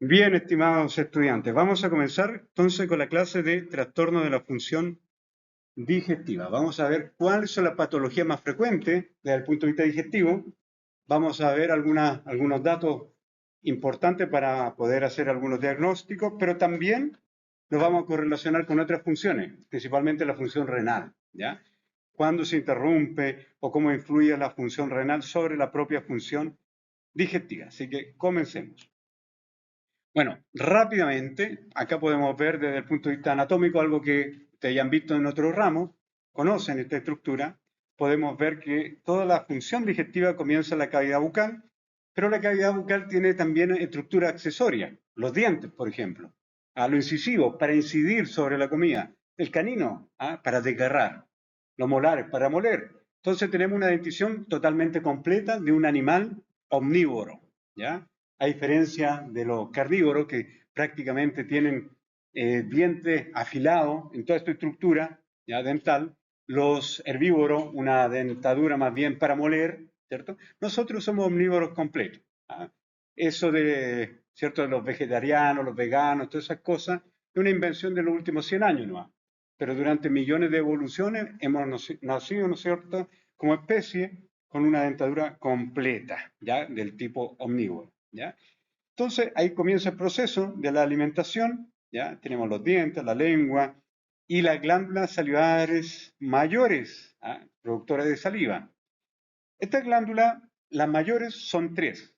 Bien, estimados estudiantes, vamos a comenzar entonces con la clase de trastorno de la función digestiva. Vamos a ver cuáles son las patologías más frecuentes desde el punto de vista digestivo. Vamos a ver algunos datos importantes para poder hacer algunos diagnósticos, pero también nos vamos a correlacionar con otras funciones, principalmente la función renal, ¿ya? Cuándo se interrumpe o cómo influye la función renal sobre la propia función digestiva. Así que comencemos. Bueno, rápidamente, acá podemos ver desde el punto de vista anatómico algo que ustedes ya han visto en otros ramos, conocen esta estructura, podemos ver que toda la función digestiva comienza en la cavidad bucal, pero la cavidad bucal tiene también estructura accesoria, los dientes, por ejemplo, a lo incisivo para incidir sobre la comida, el canino para desgarrar, los molares para moler. Entonces tenemos una dentición totalmente completa de un animal omnívoro, ¿ya? A diferencia de los carnívoros que prácticamente tienen dientes afilados en toda esta estructura ya dental, los herbívoros una dentadura más bien para moler, ¿cierto? Nosotros somos omnívoros completos. ¿Ah? Eso de, ¿cierto? De los vegetarianos, los veganos, todas esas cosas, es una invención de los últimos 100 años nomás. Pero durante millones de evoluciones hemos nacido, ¿no es cierto?, como especie con una dentadura completa, ¿ya? Del tipo omnívoro. ¿Ya? Entonces ahí comienza el proceso de la alimentación, ¿ya? Tenemos los dientes, la lengua y las glándulas salivares mayores, ¿ah? Productoras de saliva. Estas glándulas, las mayores, son tres,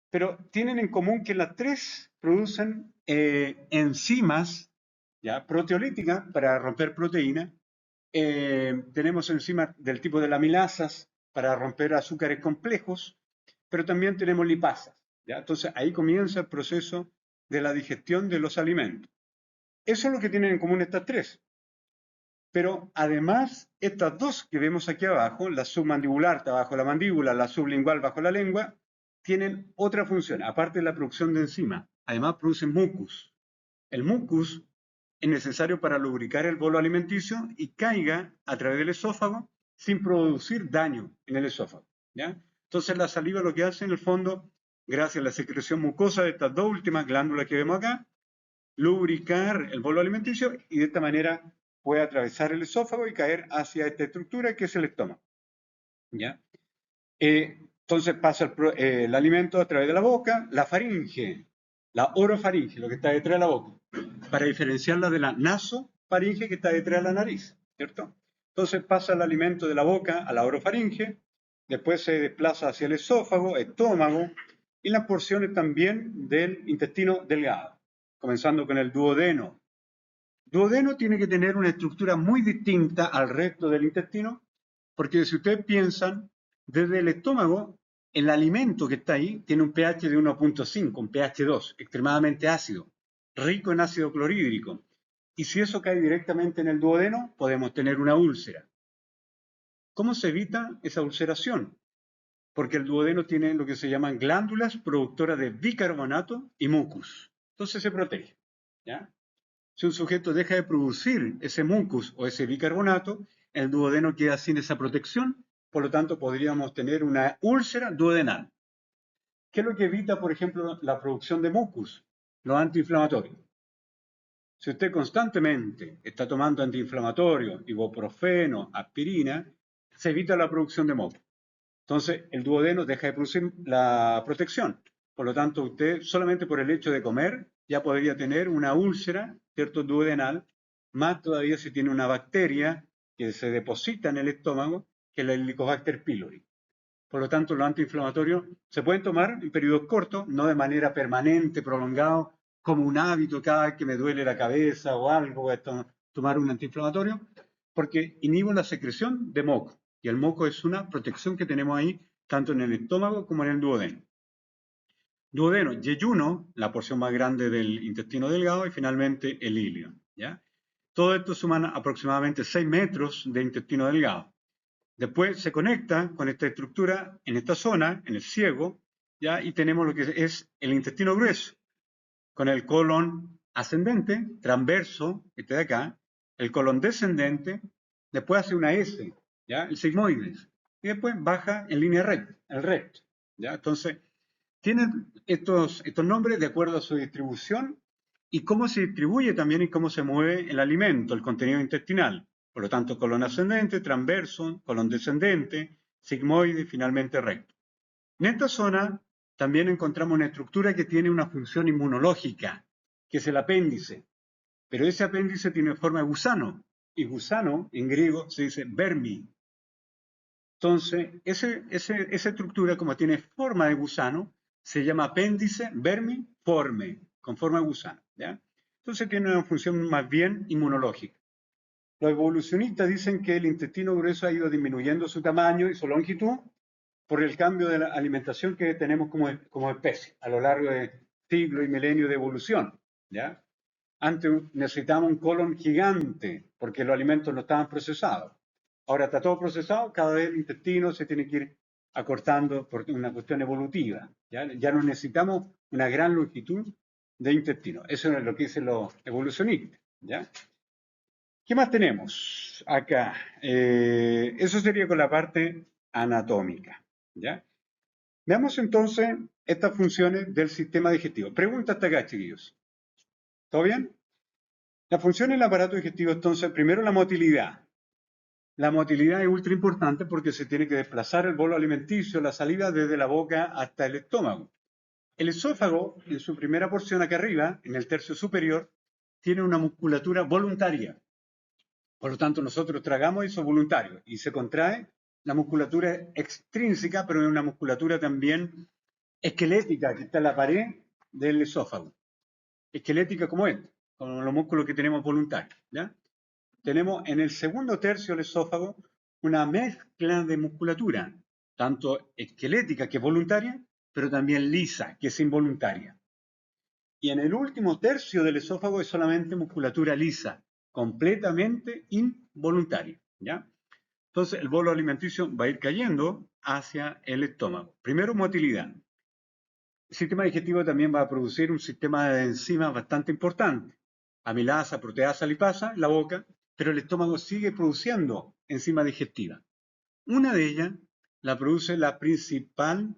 pero tienen en común que las tres producen enzimas, ¿ya? Proteolíticas para romper proteínas. Tenemos enzimas del tipo de las amilasas para romper azúcares complejos, pero también tenemos lipasas, ¿ya? Entonces ahí comienza el proceso de la digestión de los alimentos. Eso es lo que tienen en común estas tres. Pero además, estas dos que vemos aquí abajo, la submandibular está bajo la mandíbula, la sublingual bajo la lengua, tienen otra función, aparte de la producción de enzimas. Además producen mucus. El mucus es necesario para lubricar el bolo alimenticio y caiga a través del esófago sin producir daño en el esófago, ¿ya? Entonces la saliva lo que hace en el fondo, gracias a la secreción mucosa de estas dos últimas glándulas que vemos acá, lubricar el bolo alimenticio y de esta manera puede atravesar el esófago y caer hacia esta estructura que es el estómago, ¿ya? Entonces pasa el alimento a través de la boca, la faringe, la orofaringe, lo que está detrás de la boca, para diferenciarla de la nasofaringe que está detrás de la nariz, ¿cierto? Entonces pasa el alimento de la boca a la orofaringe, después se desplaza hacia el esófago, estómago y las porciones también del intestino delgado, comenzando con el duodeno. Duodeno tiene que tener una estructura muy distinta al resto del intestino, porque si ustedes piensan, desde el estómago, el alimento que está ahí tiene un pH de 1.5, un pH 2, extremadamente ácido, rico en ácido clorhídrico. Y si eso cae directamente en el duodeno, podemos tener una úlcera. ¿Cómo se evita esa ulceración? Porque el duodeno tiene lo que se llaman glándulas productoras de bicarbonato y mucus. Entonces se protege. ¿Ya? Si un sujeto deja de producir ese mucus o ese bicarbonato, el duodeno queda sin esa protección, por lo tanto podríamos tener una úlcera duodenal. ¿Qué es lo que evita, por ejemplo, la producción de mucus? Los antiinflamatorios. Si usted constantemente está tomando antiinflamatorios, ibuprofeno, aspirina, se evita la producción de moco. Entonces, el duodeno deja de producir la protección. Por lo tanto, usted solamente por el hecho de comer ya podría tener una úlcera, ¿cierto? Duodenal, más todavía si tiene una bacteria que se deposita en el estómago, que es la Helicobacter pylori. Por lo tanto, los antiinflamatorios se pueden tomar en periodos cortos, no de manera permanente, prolongado, como un hábito cada vez que me duele la cabeza o algo, voy a tomar un antiinflamatorio, porque inhibo la secreción de moco. Y el moco es una protección que tenemos ahí, tanto en el estómago como en el duodeno. Duodeno, yeyuno, la porción más grande del intestino delgado, y finalmente el ilio. ¿Ya? Todo esto suman aproximadamente 6 metros de intestino delgado. Después se conecta con esta estructura en esta zona, en el ciego, ¿ya? Y tenemos lo que es el intestino grueso, con el colon ascendente, transverso, este de acá, el colon descendente, después hace una S, ¿ya? El sigmoides, y después baja en línea recta, el recto, ¿ya? Entonces, Tienen estos nombres de acuerdo a su distribución y cómo se distribuye también y cómo se mueve el alimento, el contenido intestinal. Por lo tanto, colon ascendente, transverso, colon descendente, sigmoide y finalmente recto. En esta zona también encontramos una estructura que tiene una función inmunológica, que es el apéndice. Pero ese apéndice tiene forma de gusano, y gusano en griego se dice vermi. Entonces, esa estructura, como tiene forma de gusano, se llama apéndice vermiforme, con forma de gusano. ¿Ya? Entonces tiene una función más bien inmunológica. Los evolucionistas dicen que el intestino grueso ha ido disminuyendo su tamaño y su longitud por el cambio de la alimentación que tenemos como especie a lo largo de siglos y milenios de evolución. ¿Ya? Antes necesitábamos un colon gigante porque los alimentos no estaban procesados. Ahora está todo procesado, cada vez el intestino se tiene que ir acortando por una cuestión evolutiva. Ya no necesitamos una gran longitud de intestino. Eso es lo que dicen los evolucionistas. ¿Ya? ¿Qué más tenemos acá? Eso sería con la parte anatómica. ¿Ya? Veamos entonces estas funciones del sistema digestivo. Pregunta hasta acá, chiquillos. ¿Todo bien? La función del aparato digestivo, entonces, primero la motilidad. La motilidad es ultra importante porque se tiene que desplazar el bolo alimenticio, la saliva, desde la boca hasta el estómago. El esófago, en su primera porción acá arriba, en el tercio superior, tiene una musculatura voluntaria. Por lo tanto, nosotros tragamos eso voluntario y se contrae la musculatura extrínseca, pero es una musculatura también esquelética que está en la pared del esófago. Esquelética como esta, como los músculos que tenemos voluntarios. ¿Ya? Tenemos en el segundo tercio del esófago una mezcla de musculatura, tanto esquelética, que es voluntaria, pero también lisa, que es involuntaria. Y en el último tercio del esófago es solamente musculatura lisa, completamente involuntaria. ¿Ya? Entonces el bolo alimenticio va a ir cayendo hacia el estómago. Primero, motilidad. El sistema digestivo también va a producir un sistema de enzimas bastante importante. Amilasa, proteasa, lipasa en la boca, pero el estómago sigue produciendo enzima digestiva. Una de ellas la produce la principal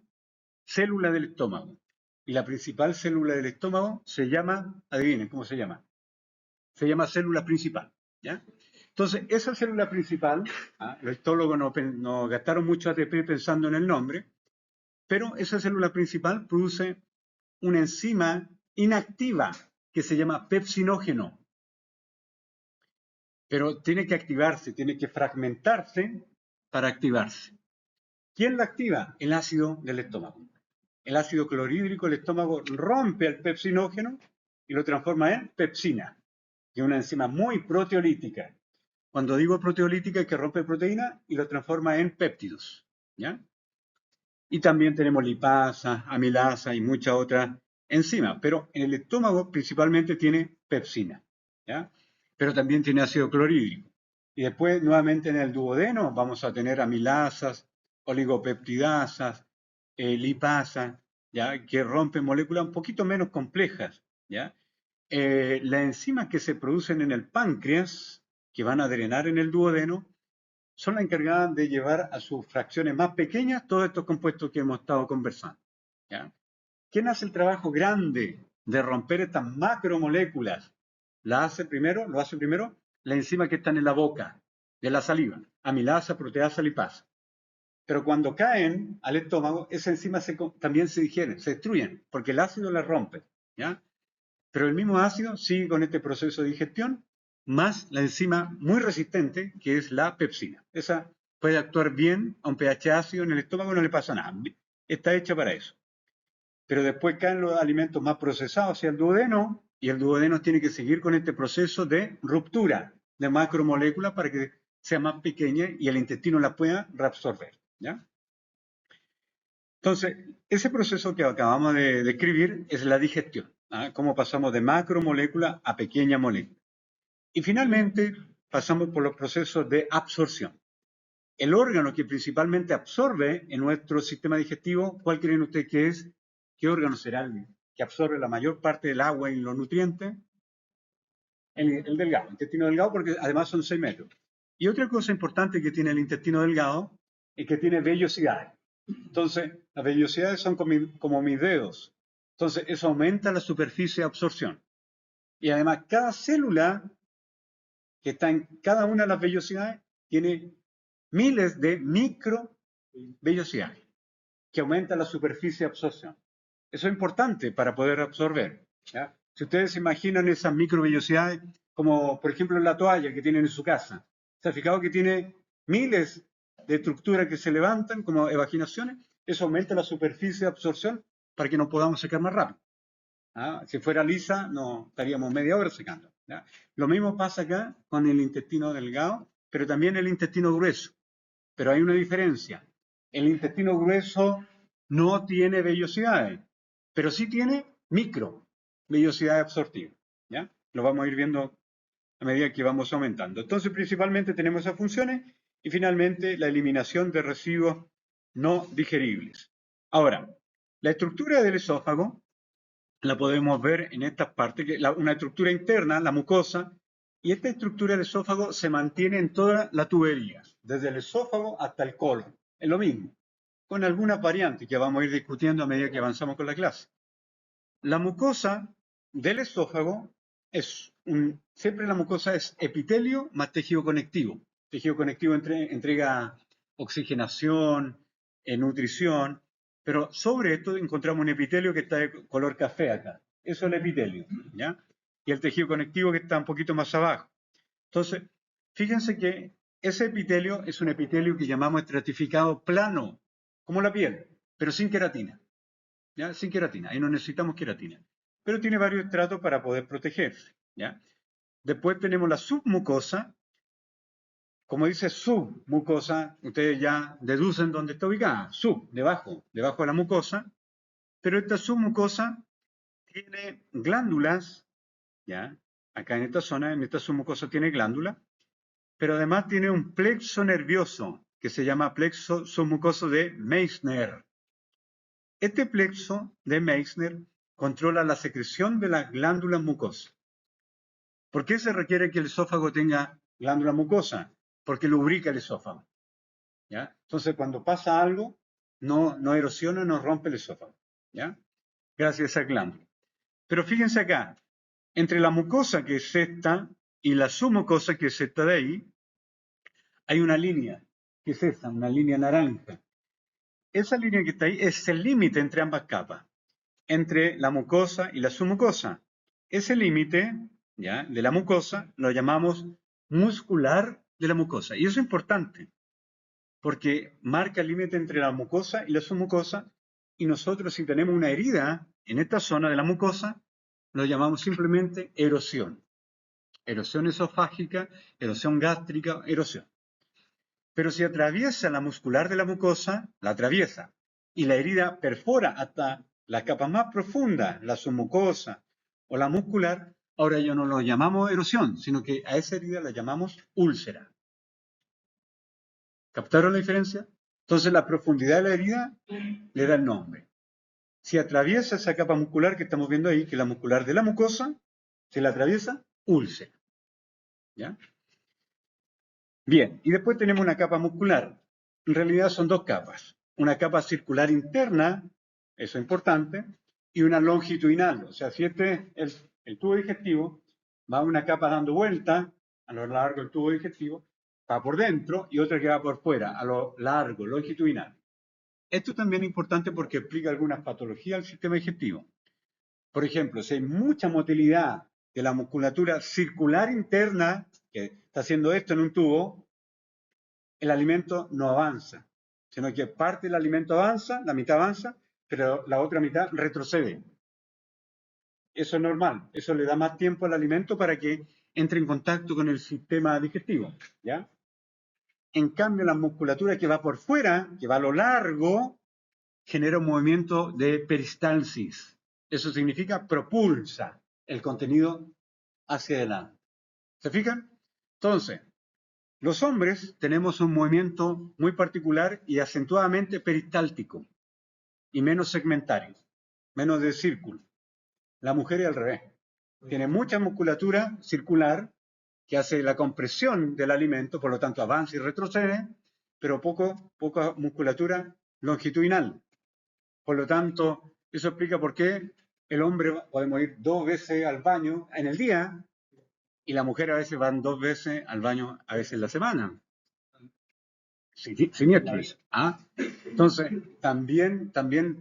célula del estómago. Y la principal célula del estómago se llama, adivinen cómo se llama. Se llama célula principal. ¿Ya? Entonces, esa célula principal, los histólogos no gastaron mucho ATP pensando en el nombre, pero esa célula principal produce una enzima inactiva que se llama pepsinógeno. Pero tiene que activarse, tiene que fragmentarse para activarse. ¿Quién la activa? El ácido del estómago. El ácido clorhídrico del estómago rompe el pepsinógeno y lo transforma en pepsina, que es una enzima muy proteolítica. Cuando digo proteolítica es que rompe proteína y lo transforma en péptidos. ¿Ya? Y también tenemos lipasa, amilasa y muchas otras enzimas, pero en el estómago principalmente tiene pepsina, ¿ya? Pero también tiene ácido clorhídrico. Y después nuevamente en el duodeno vamos a tener amilasas, oligopeptidasas, lipasas, ¿ya? Que rompen moléculas un poquito menos complejas, ¿ya? Las enzimas que se producen en el páncreas, que van a drenar en el duodeno, son las encargadas de llevar a sus fracciones más pequeñas todos estos compuestos que hemos estado conversando. ¿Ya? ¿Quién hace el trabajo grande de romper estas macromoléculas? Lo hace primero la enzima que están en la boca, de la saliva, amilasa, proteasa, lipasa. Pero cuando caen al estómago, esas enzimas también se digieren, se destruyen, porque el ácido las rompe. ¿Ya? Pero el mismo ácido sigue con este proceso de digestión, más la enzima muy resistente, que es la pepsina. Esa puede actuar bien a un pH ácido en el estómago, no le pasa nada. Está hecha para eso. Pero después caen los alimentos más procesados hacia el duodeno, y el duodeno tiene que seguir con este proceso de ruptura de macromoléculas para que sea más pequeña y el intestino la pueda reabsorber. ¿Ya? Entonces, ese proceso que acabamos de describir es la digestión. Cómo pasamos de macromolécula a pequeña molécula. Y finalmente pasamos por los procesos de absorción. El órgano que principalmente absorbe en nuestro sistema digestivo, ¿cuál creen ustedes que es? ¿Qué órgano será el que absorbe la mayor parte del agua y los nutrientes? El delgado, el intestino delgado, porque además son 6 metros. Y otra cosa importante que tiene el intestino delgado es que tiene vellosidades. Entonces, las vellosidades son como mis dedos. Entonces, eso aumenta la superficie de absorción. Y además, cada célula que está en cada una de las vellosidades tiene miles de micro vellosidades que aumentan la superficie de absorción. Eso es importante para poder absorber. ¿Ya? Si ustedes se imaginan esas microvellosidades, como por ejemplo la toalla que tienen en su casa, ¿se han fijado que tiene miles de estructuras que se levantan como evaginaciones? Eso aumenta la superficie de absorción para que nos podamos secar más rápido. ¿Ah? Si fuera lisa, no estaríamos media hora secando. ¿Ya? Lo mismo pasa acá con el intestino delgado, pero también el intestino grueso. Pero hay una diferencia. El intestino grueso no tiene vellosidades, pero sí tiene micro vellosidades absortivas. ¿Ya? Lo vamos a ir viendo a medida que vamos aumentando. Entonces, principalmente tenemos esas funciones y finalmente la eliminación de residuos no digeribles. Ahora, la estructura del esófago la podemos ver en estas partes, que una estructura interna, la mucosa, y esta estructura del esófago se mantiene en toda la tubería, desde el esófago hasta el colon. Es lo mismo, con algunas variantes que vamos a ir discutiendo a medida que avanzamos con la clase. La mucosa del esófago siempre la mucosa es epitelio más tejido conectivo. Tejido conectivo entrega oxigenación, nutrición, pero sobre esto encontramos un epitelio que está de color café acá. Eso es el epitelio, ¿ya? Y el tejido conectivo que está un poquito más abajo. Entonces, fíjense que ese epitelio es un epitelio que llamamos estratificado plano, como la piel, pero sin queratina. ¿Ya? Sin queratina. Ahí no necesitamos queratina. Pero tiene varios estratos para poder protegerse. ¿Ya? Después tenemos la submucosa. Como dice submucosa, ustedes ya deducen dónde está ubicada. Debajo de la mucosa. Pero esta submucosa tiene glándulas, ¿ya? Acá en esta submucosa tiene glándulas, pero además tiene un plexo nervioso que se llama plexo submucoso de Meissner. Este plexo de Meissner controla la secreción de las glándulas mucosas. ¿Por qué se requiere que el esófago tenga glándula mucosa? Porque lubrica el esófago. ¿Ya? Entonces, cuando pasa algo, no erosiona, no rompe el esófago. ¿Ya? Gracias a esa glándula. Pero fíjense acá, entre la mucosa que es esta y la submucosa que es esta de ahí, hay una línea, que es esta, una línea naranja. Esa línea que está ahí es el límite entre ambas capas, entre la mucosa y la submucosa. Ese límite, ¿ya?, de la mucosa lo llamamos muscular de la mucosa. Y eso es importante, porque marca el límite entre la mucosa y la submucosa, y nosotros si tenemos una herida en esta zona de la mucosa, lo llamamos simplemente erosión. Erosión esofágica, erosión gástrica, erosión. Pero si atraviesa la muscular de la mucosa, la atraviesa, y la herida perfora hasta las capas más profundas, la submucosa o la muscular, ahora ya no lo llamamos erosión, sino que a esa herida la llamamos úlcera. ¿Captaron la diferencia? Entonces la profundidad de la herida le da el nombre. Si atraviesa esa capa muscular que estamos viendo ahí, que es la muscular de la mucosa, se la atraviesa, úlcera. ¿Ya? Bien, y después tenemos una capa muscular. En realidad son dos capas. Una capa circular interna, eso es importante, y una longitudinal. O sea, si este es el tubo digestivo, va una capa dando vuelta a lo largo del tubo digestivo, va por dentro, y otra que va por fuera, a lo largo, longitudinal. Esto también es importante porque explica algunas patologías del sistema digestivo. Por ejemplo, si hay mucha motilidad de la musculatura circular interna, que está haciendo esto en un tubo, el alimento no avanza, sino que parte del alimento avanza, la mitad avanza, pero la otra mitad retrocede. Eso es normal, eso le da más tiempo al alimento para que entre en contacto con el sistema digestivo, ¿ya? En cambio, la musculatura que va por fuera, que va a lo largo, genera un movimiento de peristalsis. Eso significa propulsa el contenido hacia adelante. ¿Se fijan? Entonces, los hombres tenemos un movimiento muy particular y acentuadamente peristáltico y menos segmentario, menos de círculo. La mujer es al revés. Tiene mucha musculatura circular que hace la compresión del alimento, por lo tanto avanza y retrocede, pero poca musculatura longitudinal. Por lo tanto, eso explica por qué el hombre podemos ir 2 veces al baño en el día y la mujer a veces van 2 veces al baño a veces en la semana. Siniestros. ¿Ah? Entonces, también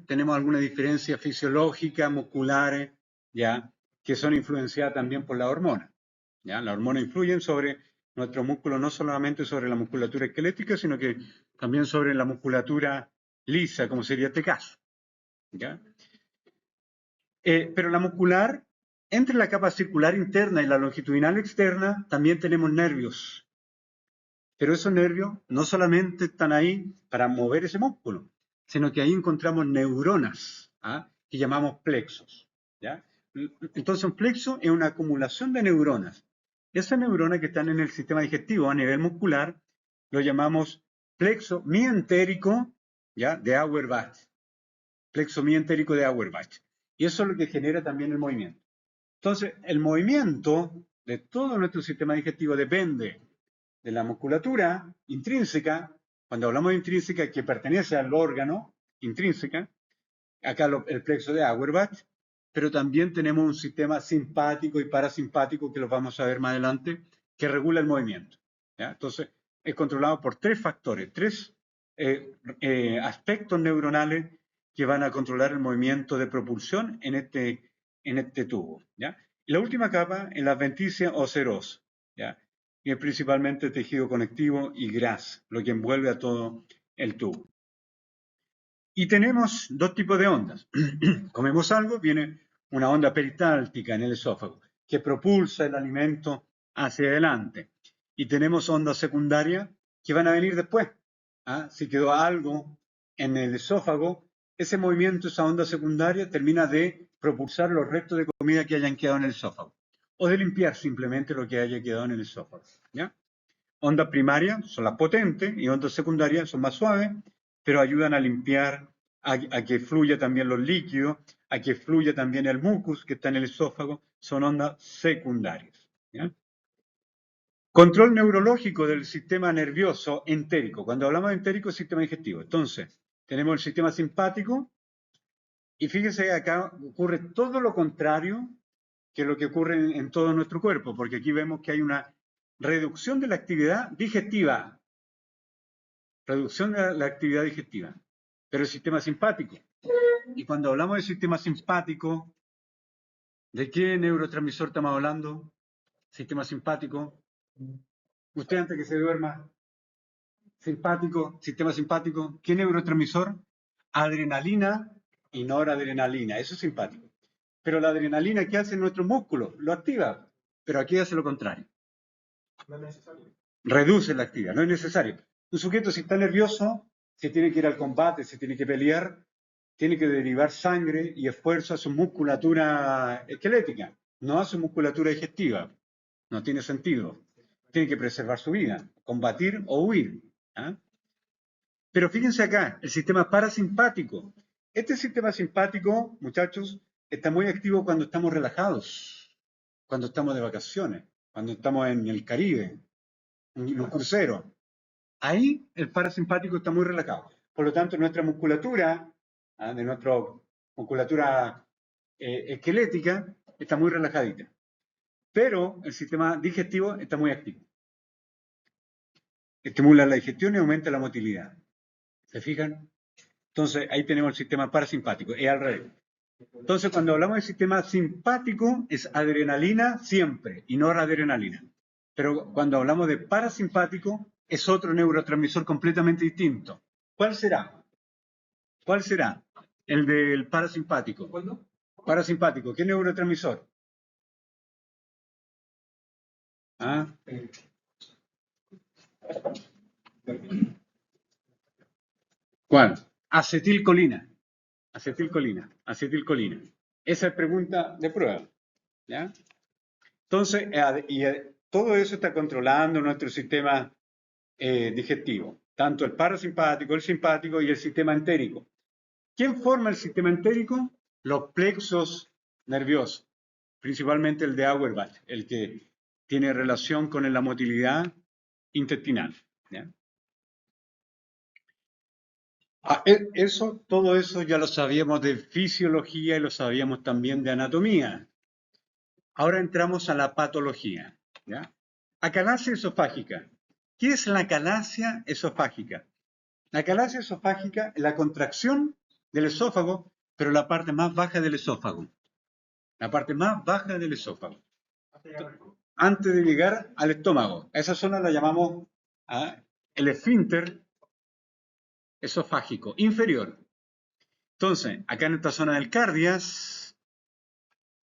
tenemos alguna diferencia fisiológica, musculares, ¿ya? Que son influenciadas también por la hormona. ¿Ya? Las hormonas influyen sobre nuestro músculo, no solamente sobre la musculatura esquelética, sino que también sobre la musculatura lisa, como sería este caso. ¿Ya? Pero la muscular, entre la capa circular interna y la longitudinal externa, también tenemos nervios. Pero esos nervios no solamente están ahí para mover ese músculo, sino que ahí encontramos neuronas, ¿ah? Que llamamos plexos. ¿Ya? Entonces un plexo es una acumulación de neuronas. Esas neuronas que están en el sistema digestivo a nivel muscular lo llamamos plexo mientérico, ¿ya? De Auerbach. Plexo mientérico de Auerbach. Y eso es lo que genera también el movimiento. Entonces, el movimiento de todo nuestro sistema digestivo depende de la musculatura intrínseca. Cuando hablamos de intrínseca, que pertenece al órgano intrínseca, acá el plexo de Auerbach, pero también tenemos un sistema simpático y parasimpático, que lo vamos a ver más adelante, que regula el movimiento. ¿Ya? Entonces, es controlado por 3 factores, 3 aspectos neuronales que van a controlar el movimiento de propulsión en este tubo. ¿Ya? Y la última capa es la adventicia o serosa, ¿ya? Y es principalmente tejido conectivo y grasa, lo que envuelve a todo el tubo. Y tenemos 2 tipos de ondas. Comemos algo, viene una onda peristáltica en el esófago, que propulsa el alimento hacia adelante. Y tenemos ondas secundarias que van a venir después. ¿Ah? Si quedó algo en el esófago, ese movimiento, esa onda secundaria, termina de propulsar los restos de comida que hayan quedado en el esófago. O de limpiar simplemente lo que haya quedado en el esófago. ¿Ya? Ondas primarias son las potentes y ondas secundarias son más suaves, pero ayudan a limpiar, a que fluya también los líquidos, a que fluya también el mucus que está en el esófago. Son ondas secundarias. ¿Ya? Control neurológico del sistema nervioso entérico. Cuando hablamos de entérico, es sistema digestivo. Entonces, tenemos el sistema simpático y fíjese, acá ocurre todo lo contrario que lo que ocurre en todo nuestro cuerpo, porque aquí vemos que hay una reducción de la actividad digestiva. Reducción de la actividad digestiva. Pero el sistema simpático. Y cuando hablamos del sistema simpático, ¿de qué neurotransmisor estamos hablando? Sistema simpático. Usted antes que se duerma, simpático, sistema simpático, ¿qué neurotransmisor? Adrenalina y noradrenalina, eso es simpático. Pero la adrenalina, ¿qué hace en nuestro músculo? Lo activa, pero aquí hace lo contrario. No es necesario. Reduce la actividad, no es necesario. Un sujeto, si está nervioso, se tiene que ir al combate, se tiene que pelear, tiene que derivar sangre y esfuerzo a su musculatura esquelética, no a su musculatura digestiva. No tiene sentido. Tiene que preservar su vida, combatir o huir. ¿Ah? Pero fíjense acá, el sistema parasimpático. Este sistema simpático, muchachos, está muy activo cuando estamos relajados, cuando estamos de vacaciones, cuando estamos en el Caribe, en un crucero. Ahí el parasimpático está muy relajado. Por lo tanto, nuestra musculatura, de nuestra musculatura esquelética, está muy relajadita. Pero el sistema digestivo está muy activo. Estimula la digestión y aumenta la motilidad. ¿Se fijan? Entonces, ahí tenemos el sistema parasimpático. Es al revés. Entonces, cuando hablamos del sistema simpático, es adrenalina siempre y noradrenalina. Pero cuando hablamos de parasimpático, es otro neurotransmisor completamente distinto. ¿Cuál será? ¿Cuál será? El del parasimpático. ¿Cuándo? Parasimpático. ¿Qué neurotransmisor? ¿Ah? ¿Cuál? Acetilcolina. Acetilcolina. Acetilcolina. Esa es pregunta de prueba. ¿Ya? Entonces, todo eso está controlando nuestro sistema digestivo, tanto el parasimpático, el simpático y el sistema entérico. ¿Quién forma el sistema entérico? Los plexos nerviosos, principalmente el de Auerbach, el que tiene relación con la motilidad intestinal. ¿Ya? Todo eso ya lo sabíamos de fisiología y lo sabíamos también de anatomía. Ahora entramos a la patología, ¿ya? Acalasia esofágica. ¿Qué es la acalasia esofágica? La acalasia esofágica es la contracción del esófago, pero la parte más baja del esófago. La parte más baja del esófago. Antes de llegar al estómago. A esa zona la llamamos el esfínter esofágico inferior. Entonces, acá en esta zona del cardias,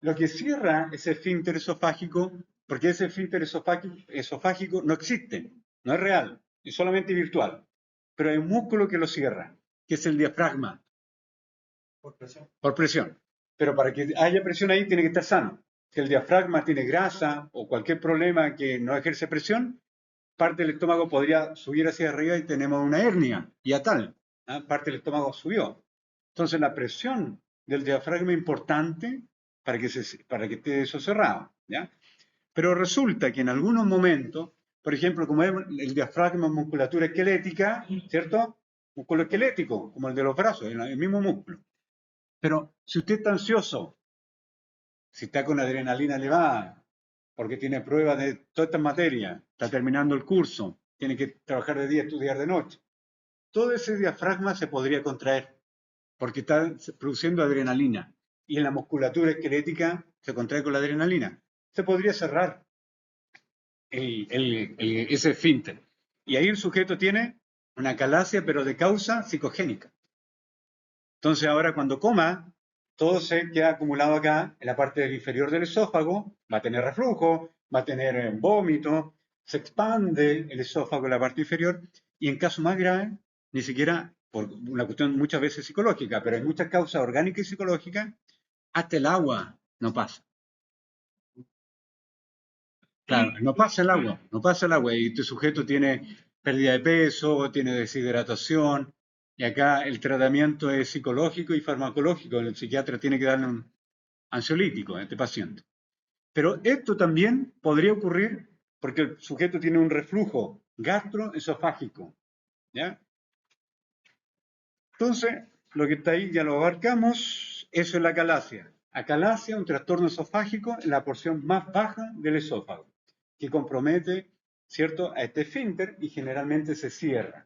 lo que cierra ese esfínter esofágico, porque ese esfínter esofágico no existe, no es real, es solamente virtual, pero hay un músculo que lo cierra, que es el diafragma. Por presión. Por presión. Pero para que haya presión ahí tiene que estar sano. Si el diafragma tiene grasa o cualquier problema que no ejerce presión, parte del estómago podría subir hacia arriba y tenemos una hernia, y a tal. Parte del estómago subió. Entonces la presión del diafragma es importante para que esté eso cerrado, ¿ya? Pero resulta que en algunos momentos, por ejemplo, como el diafragma es musculatura esquelética, ¿cierto? Músculo esquelético, como el de los brazos, el mismo músculo. Pero si usted está ansioso, si está con adrenalina elevada, porque tiene pruebas de todas estas materias, está terminando el curso, tiene que trabajar de día, estudiar de noche, todo ese diafragma se podría contraer porque está produciendo adrenalina y en la musculatura esquelética se contrae con la adrenalina. Se podría cerrar ese esfínter. Y ahí el sujeto tiene una acalasia, pero de causa psicogénica. Entonces ahora cuando coma, todo se queda acumulado acá, en la parte inferior del esófago, va a tener reflujo, va a tener vómito, se expande el esófago en la parte inferior y en caso más grave, ni siquiera por una cuestión muchas veces psicológica, pero hay muchas causas orgánicas y psicológicas, hasta el agua no pasa. Claro, no pasa el agua y este sujeto tiene pérdida de peso, tiene deshidratación y acá el tratamiento es psicológico y farmacológico. El psiquiatra tiene que darle un ansiolítico a este paciente. Pero esto también podría ocurrir porque el sujeto tiene un reflujo gastroesofágico, ¿ya? Entonces, lo que está ahí ya lo abarcamos, eso es la acalasia. Acalasia, un trastorno esofágico en la porción más baja del esófago, que compromete, ¿cierto?, a este esfínter y generalmente se cierra.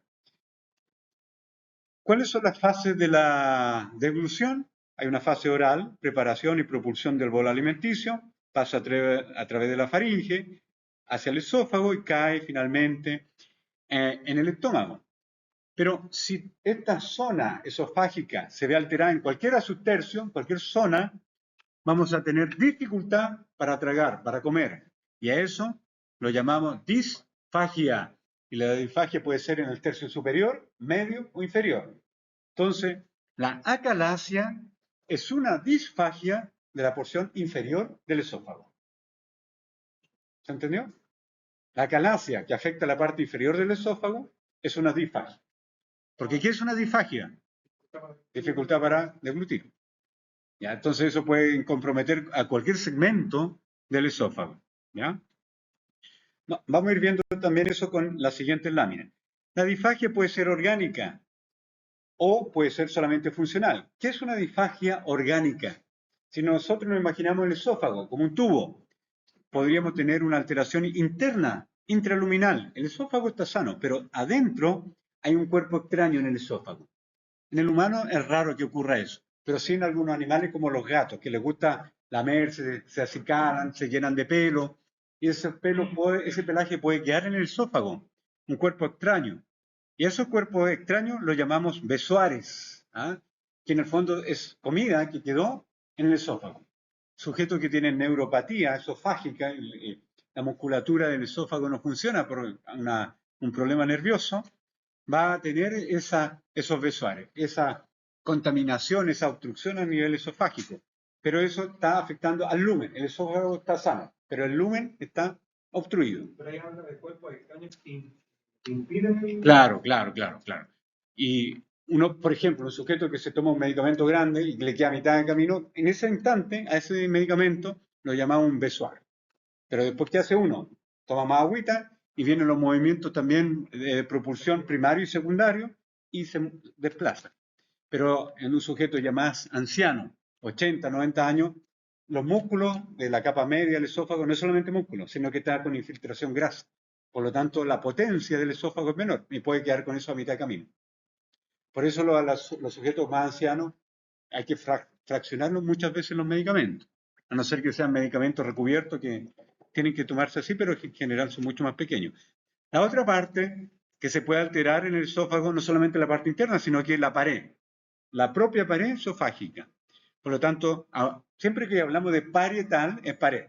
¿Cuáles son las fases de la deglución? Hay una fase oral, preparación y propulsión del bolo alimenticio, pasa a través de la faringe, hacia el esófago y cae finalmente en el estómago. Pero si esta zona esofágica se ve alterada en cualquiera de sus tercios, en cualquier zona, vamos a tener dificultad para tragar, para comer. Y a eso lo llamamos disfagia. Y la disfagia puede ser en el tercio superior, medio o inferior. Entonces, la acalasia es una disfagia de la porción inferior del esófago. ¿Se entendió? La acalasia, que afecta la parte inferior del esófago, es una disfagia. Porque ¿qué es una disfagia? Dificultad para deglutir. ¿Ya? Entonces eso puede comprometer a cualquier segmento del esófago. ¿Ya? No, vamos a ir viendo también eso con las siguientes láminas. La disfagia puede ser orgánica o puede ser solamente funcional. ¿Qué es una disfagia orgánica? Si nosotros nos imaginamos el esófago como un tubo, podríamos tener una alteración interna, intraluminal. El esófago está sano, pero adentro hay un cuerpo extraño en el esófago. En el humano es raro que ocurra eso, pero sí en algunos animales como los gatos, que les gusta lamerse, se acicalan, se llenan de pelo, y ese pelaje puede quedar en el esófago, un cuerpo extraño. Y esos cuerpos extraños los llamamos besoares, que en el fondo es comida que quedó en el esófago. Sujetos que tienen neuropatía esofágica, la musculatura del esófago no funciona por un problema nervioso, va a tener esos besoares, esa contaminación, esa obstrucción a nivel esofágico. Pero eso está afectando al lumen. El esófago está sano, pero el lumen está obstruido. Pero ahí habla de cuerpos extraños que impiden. Claro. Y uno, por ejemplo, un sujeto que se toma un medicamento grande y le queda a mitad de camino, en ese instante, a ese medicamento lo llamamos un besoar. Pero después, ¿qué hace uno? Toma más agüita y vienen los movimientos también de propulsión primario y secundario, y se desplaza. Pero en un sujeto ya más anciano, 80, 90 años, los músculos de la capa media del esófago no es solamente músculo, sino que está con infiltración grasa. Por lo tanto, la potencia del esófago es menor y puede quedar con eso a mitad de camino. Por eso los sujetos más ancianos hay que fraccionarlos muchas veces los medicamentos, a no ser que sean medicamentos recubiertos que tienen que tomarse así, pero en general son mucho más pequeños. La otra parte que se puede alterar en el esófago, no solamente la parte interna, sino que la pared, la propia pared esofágica. Por lo tanto, siempre que hablamos de parietal, es pared.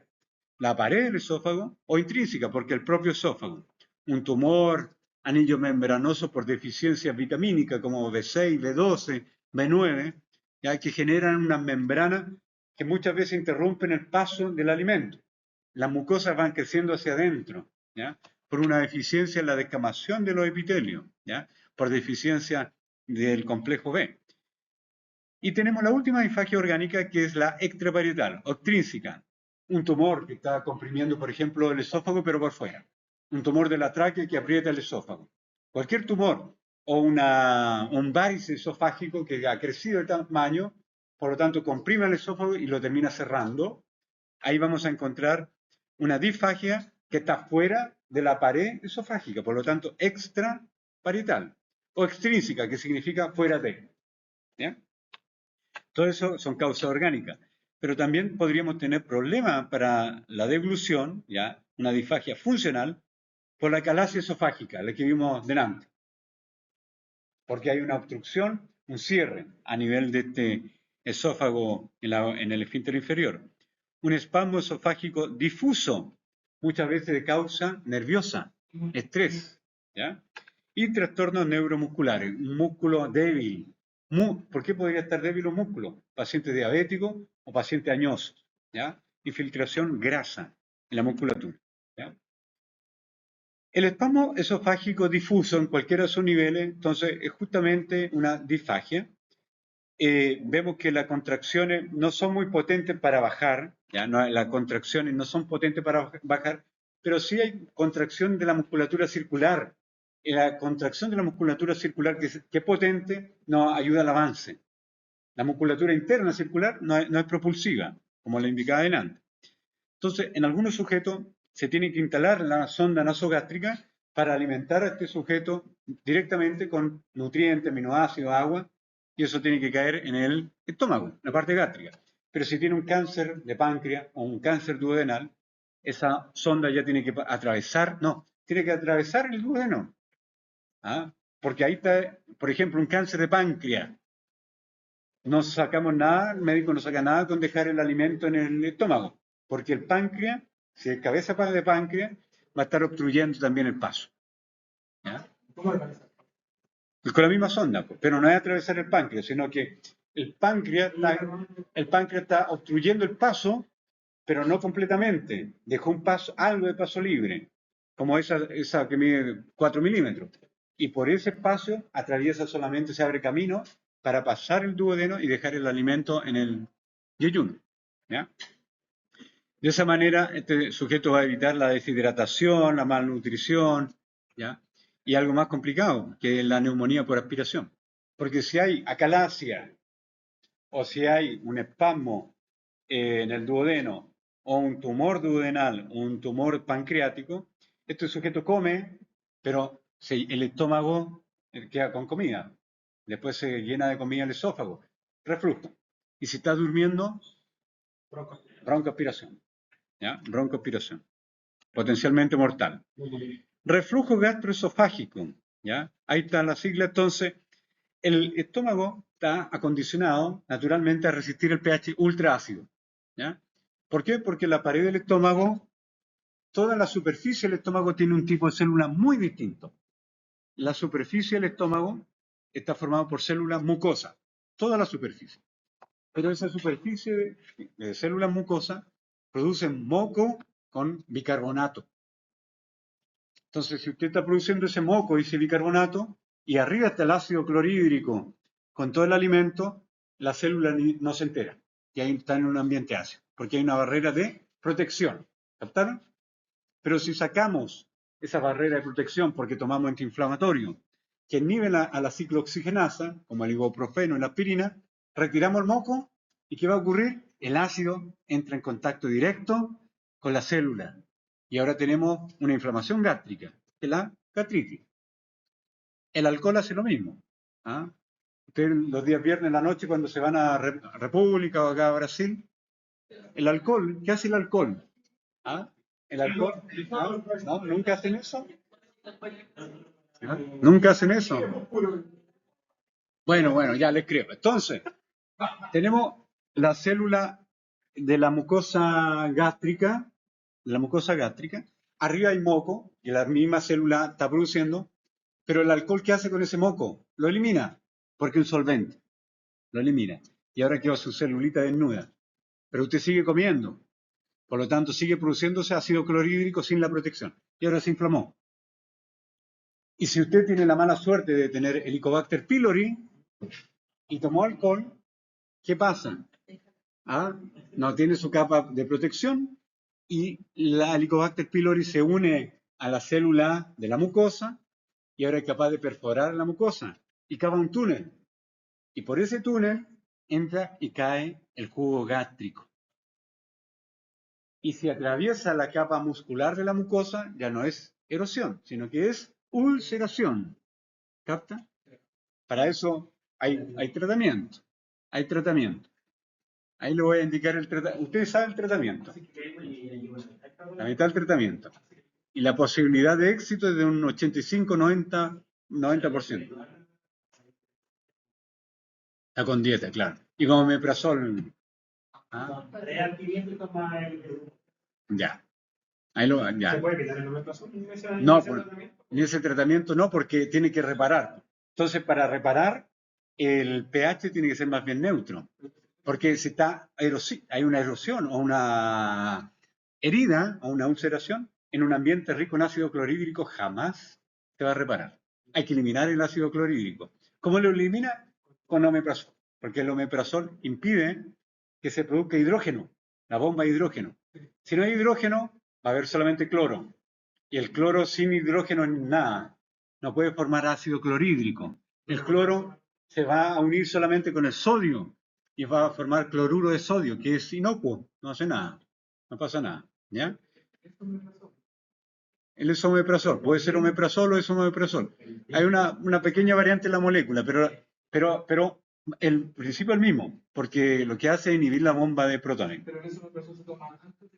La pared del esófago o intrínseca, porque el propio esófago, un tumor, anillo membranoso por deficiencia vitamínica como B6, B12, B9, ya que generan una membrana que muchas veces interrumpen el paso del alimento. Las mucosas van creciendo hacia adentro, ¿ya? Por una deficiencia en la descamación de los epitelios, ¿ya? Por deficiencia del complejo B. Y tenemos la última disfagia orgánica, que es la extraparietal, o extrínseca. Un tumor que está comprimiendo, por ejemplo, el esófago, pero por fuera. Un tumor de la tráquea que aprieta el esófago. Cualquier tumor o un varice esofágico que ha crecido de tamaño, por lo tanto comprime el esófago y lo termina cerrando. Ahí vamos a encontrar una disfagia que está fuera de la pared esofágica, por lo tanto extraparietal. O extrínseca, que significa fuera de. ¿Bien? Todo eso son causas orgánicas. Pero también podríamos tener problemas para la deglución, ¿ya? Una disfagia funcional, por la calasia esofágica, la que vimos delante. Porque hay una obstrucción, un cierre a nivel de este esófago en el esfínter inferior. Un espasmo esofágico difuso, muchas veces de causa nerviosa, estrés, ¿ya? Y trastornos neuromusculares, un músculo débil. ¿Por qué podría estar débil un músculo? Paciente diabético o paciente añoso, ¿ya? Infiltración grasa en la musculatura, ¿ya? El espasmo esofágico difuso en cualquiera de sus niveles, entonces es justamente una disfagia. Vemos que las contracciones no son muy potentes para bajar, ¿ya? No, las contracciones no son potentes para bajar, pero sí hay contracción de la musculatura circular. La contracción de la musculatura circular que es potente nos ayuda al avance. La musculatura interna circular no es propulsiva, como le indicaba adelante. Entonces, en algunos sujetos se tiene que instalar la sonda nasogástrica para alimentar a este sujeto directamente con nutrientes, aminoácidos, agua, y eso tiene que caer en el estómago, la parte gástrica. Pero si tiene un cáncer de páncreas o un cáncer duodenal, esa sonda ya tiene que atravesar, tiene que atravesar el duodeno. ¿Ah? Porque ahí está, por ejemplo, un cáncer de páncreas. No sacamos nada, el médico no saca nada con dejar el alimento en el estómago, porque el páncreas, si es cabeza de páncreas, va a estar obstruyendo también el paso. ¿Ya? Y con la misma sonda, pues, pero no es atravesar el páncreas, sino que el páncreas está obstruyendo el paso, pero no completamente. Dejó un paso, algo de paso libre, como esa que mide 4 milímetros. Y por ese espacio atraviesa solamente, se abre camino para pasar el duodeno y dejar el alimento en el yeyuno. ¿Ya? De esa manera, este sujeto va a evitar la deshidratación, la malnutrición, ¿ya? Y algo más complicado, que es la neumonía por aspiración. Porque si hay acalasia o si hay un espasmo en el duodeno o un tumor duodenal o un tumor pancreático, este sujeto come, pero el estómago queda con comida. Después se llena de comida el esófago. Reflujo. Y si está durmiendo, broncoaspiración. ¿Ya? Broncoaspiración. Potencialmente mortal. Reflujo gastroesofágico. ¿Ya? Ahí está la sigla. Entonces, el estómago está acondicionado naturalmente a resistir el pH ultra ácido. ¿Ya? ¿Por qué? Porque la pared del estómago, toda la superficie del estómago tiene un tipo de célula muy distinto. La superficie del estómago está formada por células mucosas, toda la superficie. Pero esa superficie de células mucosas produce moco con bicarbonato. Entonces, si usted está produciendo ese moco y ese bicarbonato, y arriba está el ácido clorhídrico con todo el alimento, la célula no se entera. Y ahí está en un ambiente ácido, porque hay una barrera de protección. ¿Captaron? Pero si sacamos esa barrera de protección porque tomamos antiinflamatorio, que inhiben a la ciclooxigenasa, como el ibuprofeno y la aspirina, retiramos el moco y ¿qué va a ocurrir? El ácido entra en contacto directo con la célula y ahora tenemos una inflamación gástrica, que es la gastritis. El alcohol hace lo mismo. ¿Ah? Ustedes los días viernes en la noche cuando se van a República o acá a Brasil, el alcohol, ¿qué hace el alcohol? ¿Ah? ¿El alcohol? ¿Ah? ¿No? ¿Nunca hacen eso? ¿Ah? ¿Nunca hacen eso? Bueno, ya les creo. Entonces, tenemos la célula de la mucosa gástrica, arriba hay moco, y la misma célula está produciendo, pero el alcohol, ¿qué hace con ese moco? Lo elimina, porque es un solvente, lo elimina. Y ahora quedó su celulita desnuda. Pero usted sigue comiendo, por lo tanto sigue produciéndose ácido clorhídrico sin la protección. Y ahora se inflamó. Y si usted tiene la mala suerte de tener Helicobacter pylori y tomó alcohol, ¿qué pasa? ¿Ah? No tiene su capa de protección y la Helicobacter pylori se une a la célula de la mucosa y ahora es capaz de perforar la mucosa y cava un túnel. Y por ese túnel entra y cae el jugo gástrico. Y si atraviesa la capa muscular de la mucosa, ya no es erosión, sino que es ulceración. ¿Capta? Para eso hay tratamiento. Hay tratamiento. Ahí le voy a indicar el tratamiento. Ustedes saben el tratamiento. La mitad del tratamiento. Y la posibilidad de éxito es de un 85, 90%. Está con dieta, claro. Y como omeprazol. ¿Ah? Ya. Ahí lo, ya. ¿Se puede quitar el omeprazol? No, en ese tratamiento no, porque tiene que reparar. Entonces, para reparar, el pH tiene que ser más bien neutro. Porque si hay una erosión o una herida o una ulceración, en un ambiente rico en ácido clorhídrico jamás se va a reparar. Hay que eliminar el ácido clorhídrico. ¿Cómo lo elimina? Con omeprazol. Porque el omeprazol impide que se produzca hidrógeno, la bomba de hidrógeno. Si no hay hidrógeno, va a haber solamente cloro. Y el cloro sin hidrógeno es nada. No puede formar ácido clorhídrico. El cloro se va a unir solamente con el sodio y va a formar cloruro de sodio, que es inocuo, no hace nada, no pasa nada, ¿ya? El es omeprazol, puede ser omeprazol o es omeprazol. Hay una pequeña variante en la molécula, pero el principio es el mismo, porque lo que hace es inhibir la bomba de protones. Pero el omeprazol se toma antes.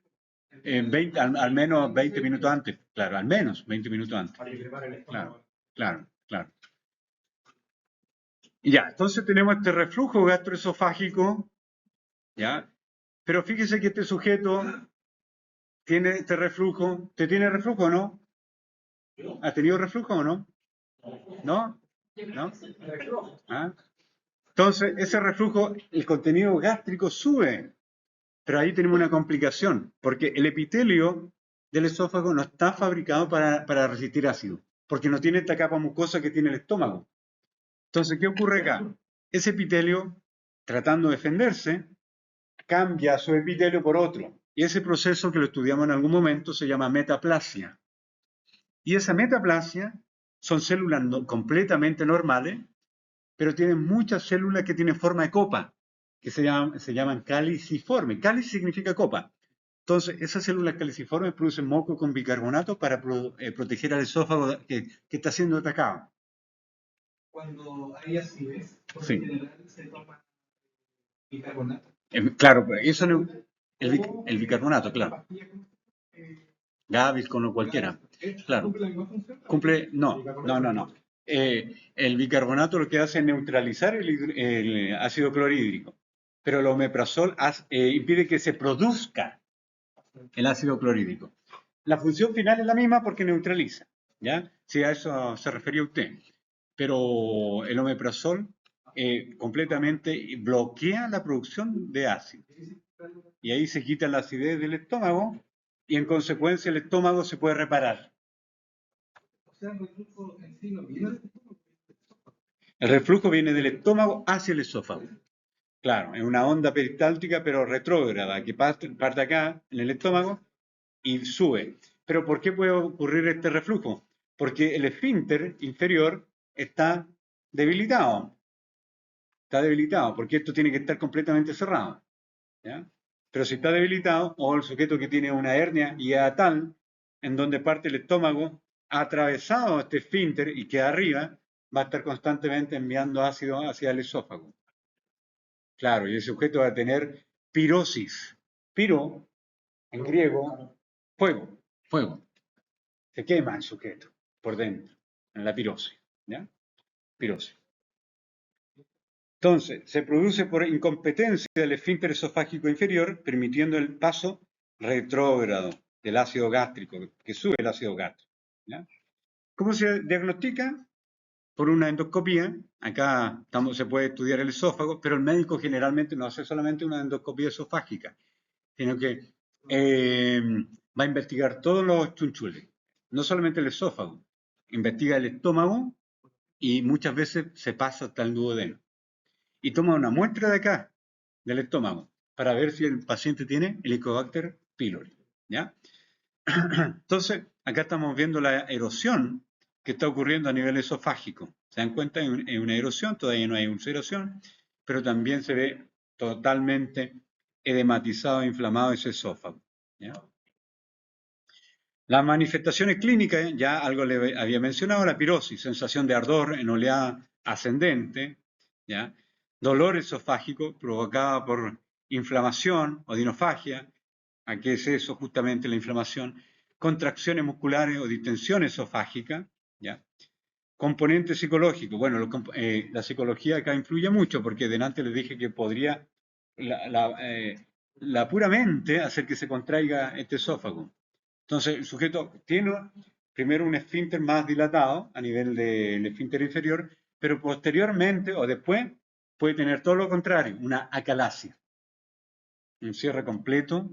Al menos 20 minutos antes, claro, al menos 20 minutos antes. Para preparar el estómago. Claro. Y ya, entonces tenemos este reflujo gastroesofágico, ¿ya? Pero fíjese que este sujeto tiene este reflujo. ¿Te tiene reflujo o no? ¿Ha tenido reflujo o no? ¿No? ¿No? ¿Ah? Entonces, ese reflujo, el contenido gástrico sube. Pero ahí tenemos una complicación, porque el epitelio del esófago no está fabricado para resistir ácido, porque no tiene esta capa mucosa que tiene el estómago. Entonces, ¿qué ocurre acá? Ese epitelio, tratando de defenderse, cambia su epitelio por otro. Y ese proceso que lo estudiamos en algún momento se llama metaplasia. Y esa metaplasia son células completamente normales, pero tienen muchas células que tienen forma de copa, que se llaman caliciformes. Cáliz significa copa. Entonces, esas células caliciformes producen moco con bicarbonato para proteger al esófago que está siendo atacado. Cuando hay acidez, por lo general se toma bicarbonato. Claro, eso no, el bicarbonato, claro. Gaviscon o cualquiera. Claro. ¿Cumple la misma función? No. El bicarbonato lo que hace es neutralizar el ácido clorhídrico, pero el omeprazol impide que se produzca el ácido clorhídrico. La función final es la misma porque neutraliza, ¿ya? Si a eso se refería usted. Pero el omeprazol completamente bloquea la producción de ácido. Y ahí se quita la acidez del estómago y en consecuencia el estómago se puede reparar. O sea, el reflujo en sí no viene del estómago. El reflujo viene del estómago hacia el esófago. Claro, es una onda peristáltica pero retrógrada que parte acá en el estómago y sube. Pero ¿por qué puede ocurrir este reflujo? Porque el esfínter inferior está debilitado. Está debilitado, porque esto tiene que estar completamente cerrado. ¿Ya? Pero si está debilitado, o el sujeto que tiene una hernia hiatal, en donde parte el estómago, atravesado este esfínter y queda arriba, va a estar constantemente enviando ácido hacia el esófago. Claro, y el sujeto va a tener pirosis. Piro, en griego, fuego, fuego. Se quema el sujeto por dentro, en la pirosis. ¿Ya? Pirosis. Entonces, se produce por incompetencia del esfínter esofágico inferior, permitiendo el paso retrógrado del ácido gástrico, que sube el ácido gástrico. ¿Ya? ¿Cómo se diagnostica? Por una endoscopía. Acá se puede estudiar el esófago, pero el médico generalmente no hace solamente una endoscopía esofágica, sino que va a investigar todos los chunchules, no solamente el esófago, investiga el estómago y muchas veces se pasa hasta el duodeno. Y toma una muestra de acá, del estómago, para ver si el paciente tiene Helicobacter pylori. ¿Ya? Entonces, acá estamos viendo la erosión que está ocurriendo a nivel esofágico. ¿Se dan cuenta? Es una erosión, todavía no hay ulceración, pero también se ve totalmente edematizado e inflamado ese esófago. ¿Ya? Las manifestaciones clínicas, ya algo le había mencionado, la pirosis, sensación de ardor en oleada ascendente, ¿ya? Dolor esofágico provocado por inflamación o dinofagia, ¿a qué es eso justamente la inflamación? Contracciones musculares o distensión esofágica, ¿ya? Componente psicológico, bueno, la psicología acá influye mucho porque delante les dije que podría la pura mente hacer que se contraiga este esófago. Entonces, el sujeto tiene primero un esfínter más dilatado a nivel del esfínter inferior, pero posteriormente o después puede tener todo lo contrario, una acalasia, un cierre completo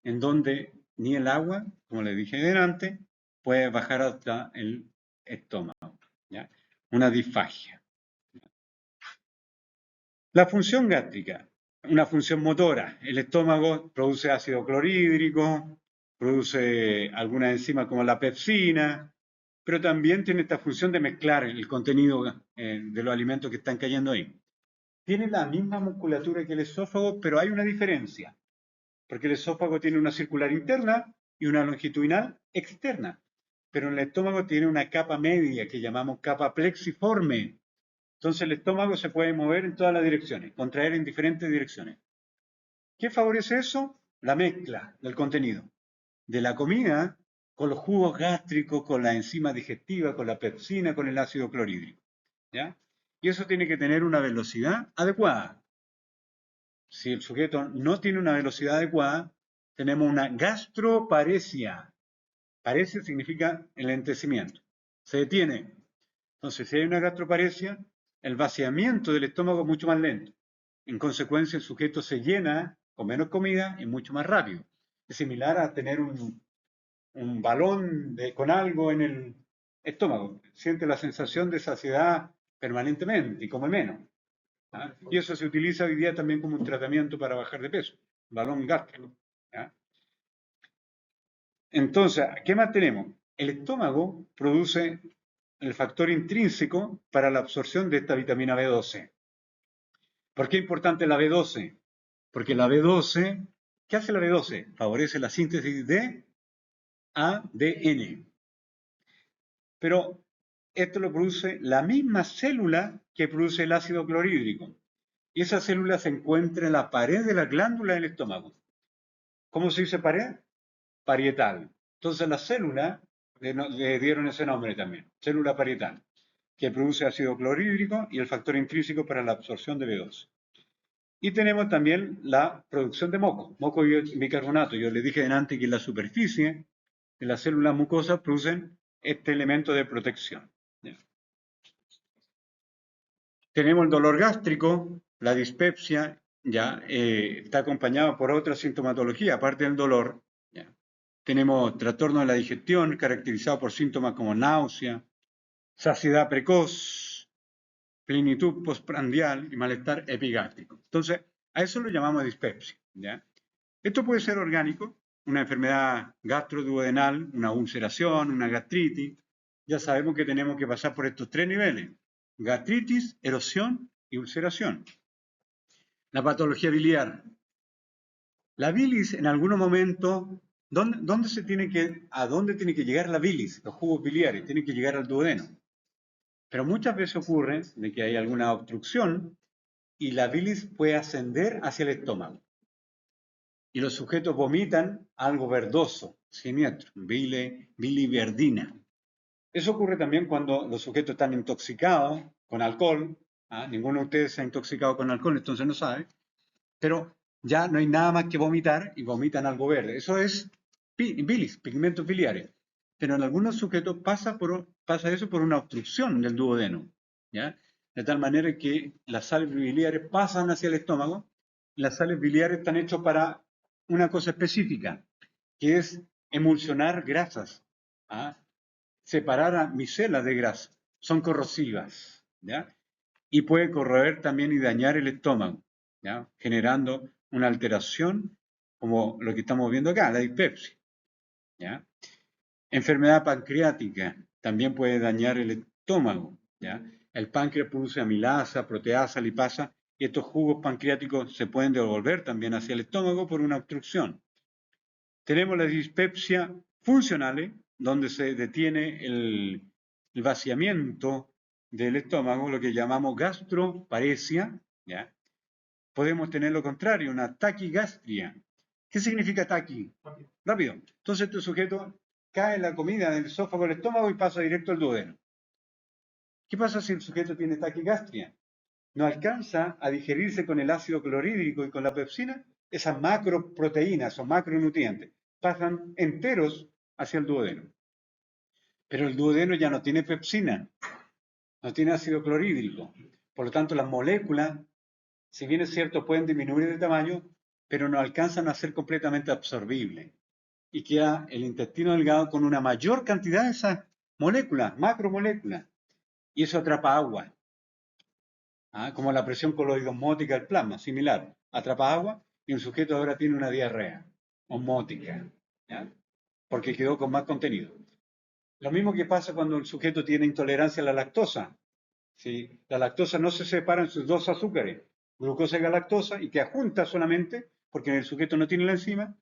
en donde ni el agua, como les dije delante, puede bajar hasta el estómago. ¿Ya? Una disfagia. La función gástrica, una función motora. El estómago produce ácido clorhídrico, produce algunas enzimas como la pepsina, pero también tiene esta función de mezclar el contenido de los alimentos que están cayendo ahí. Tiene la misma musculatura que el esófago, pero hay una diferencia, porque el esófago tiene una circular interna y una longitudinal externa, pero en el estómago tiene una capa media que llamamos capa plexiforme. Entonces el estómago se puede mover en todas las direcciones, contraer en diferentes direcciones. ¿Qué favorece eso? La mezcla del contenido de la comida con los jugos gástricos, con la enzima digestiva, con la pepsina, con el ácido clorhídrico. ¿Ya? Y eso tiene que tener una velocidad adecuada. Si el sujeto no tiene una velocidad adecuada, tenemos una gastroparesia. Paresia significa enlentecimiento. Se detiene. Entonces, si hay una gastroparesia, el vaciamiento del estómago es mucho más lento. En consecuencia, el sujeto se llena con menos comida y mucho más rápido. Es similar a tener un balón con algo en el estómago. Siente la sensación de saciedad permanentemente y come menos. ¿Ah? Y eso se utiliza hoy día también como un tratamiento para bajar de peso, balón gástrico. ¿Ah? Entonces, ¿qué más tenemos? El estómago produce el factor intrínseco para la absorción de esta vitamina B12. ¿Por qué es importante la B12? Porque la B12, ¿qué hace la B12? Favorece la síntesis de ADN. Pero esto lo produce la misma célula que produce el ácido clorhídrico. Y esa célula se encuentra en la pared de la glándula del estómago. ¿Cómo se dice pared? Parietal. Entonces la célula, le dieron ese nombre también, célula parietal, que produce ácido clorhídrico y el factor intrínseco para la absorción de B12. Y tenemos también la producción de moco y bicarbonato. Yo les dije antes que en la superficie de las células mucosas producen este elemento de protección. Tenemos el dolor gástrico, la dispepsia, ya está acompañado por otra sintomatología, aparte del dolor. ¿Ya? Tenemos trastorno de la digestión, caracterizado por síntomas como náusea, saciedad precoz, plenitud postprandial y malestar epigástrico. Entonces, a eso lo llamamos dispepsia. ¿Ya? Esto puede ser orgánico, una enfermedad gastroduodenal, una ulceración, una gastritis, ya sabemos que tenemos que pasar por estos tres niveles: gastritis, erosión y ulceración. La patología biliar. La bilis en algunos momentos, ¿a dónde tiene que llegar la bilis? Los jugos biliares tienen que llegar al duodeno. Pero muchas veces ocurre de que hay alguna obstrucción y la bilis puede ascender hacia el estómago. Y los sujetos vomitan algo verdoso, siniestro, biliverdina. Eso ocurre también cuando los sujetos están intoxicados con alcohol. Ninguno de ustedes se ha intoxicado con alcohol, entonces no sabe. Pero ya no hay nada más que vomitar y vomitan algo verde. Eso es bilis, pigmentos biliares. Pero en algunos sujetos pasa eso por una obstrucción del duodeno, ¿ya? De tal manera que las sales biliares pasan hacia el estómago. Las sales biliares están hechas para una cosa específica, que es emulsionar grasas, separar a micelas de grasa. Son corrosivas, ¿ya? Y puede corroer también y dañar el estómago, ¿ya? Generando una alteración como lo que estamos viendo acá, la dispepsia, ¿ya? Enfermedad pancreática también puede dañar el estómago, ¿ya? El páncreas produce amilasa, proteasa, lipasa, y estos jugos pancreáticos se pueden devolver también hacia el estómago por una obstrucción. Tenemos la dispepsia funcional, donde se detiene el vaciamiento del estómago, lo que llamamos gastroparesia, ¿ya? Podemos tener lo contrario, una taquigastria. ¿Qué significa taqui? Rápido. Entonces este sujeto cae la comida del esófago al estómago y pasa directo al duodeno. ¿Qué pasa si el sujeto tiene taquigastria? No alcanza a digerirse con el ácido clorhídrico y con la pepsina esas macroproteínas o macronutrientes. Pasan enteros hacia el duodeno. Pero el duodeno ya no tiene pepsina, no tiene ácido clorhídrico. Por lo tanto, las moléculas, si bien es cierto, pueden disminuir de tamaño, pero no alcanzan a ser completamente absorbibles. Y queda el intestino delgado con una mayor cantidad de esas moléculas, macromoléculas. Y eso atrapa agua. Como la presión coloidosmótica del plasma, similar. Atrapa agua y el sujeto ahora tiene una diarrea osmótica, ¿ya? Porque quedó con más contenido. Lo mismo que pasa cuando el sujeto tiene intolerancia a la lactosa. ¿Sí? La lactosa no se separa en sus dos azúcares, glucosa y galactosa, y queda junta solamente porque el sujeto no tiene la enzima.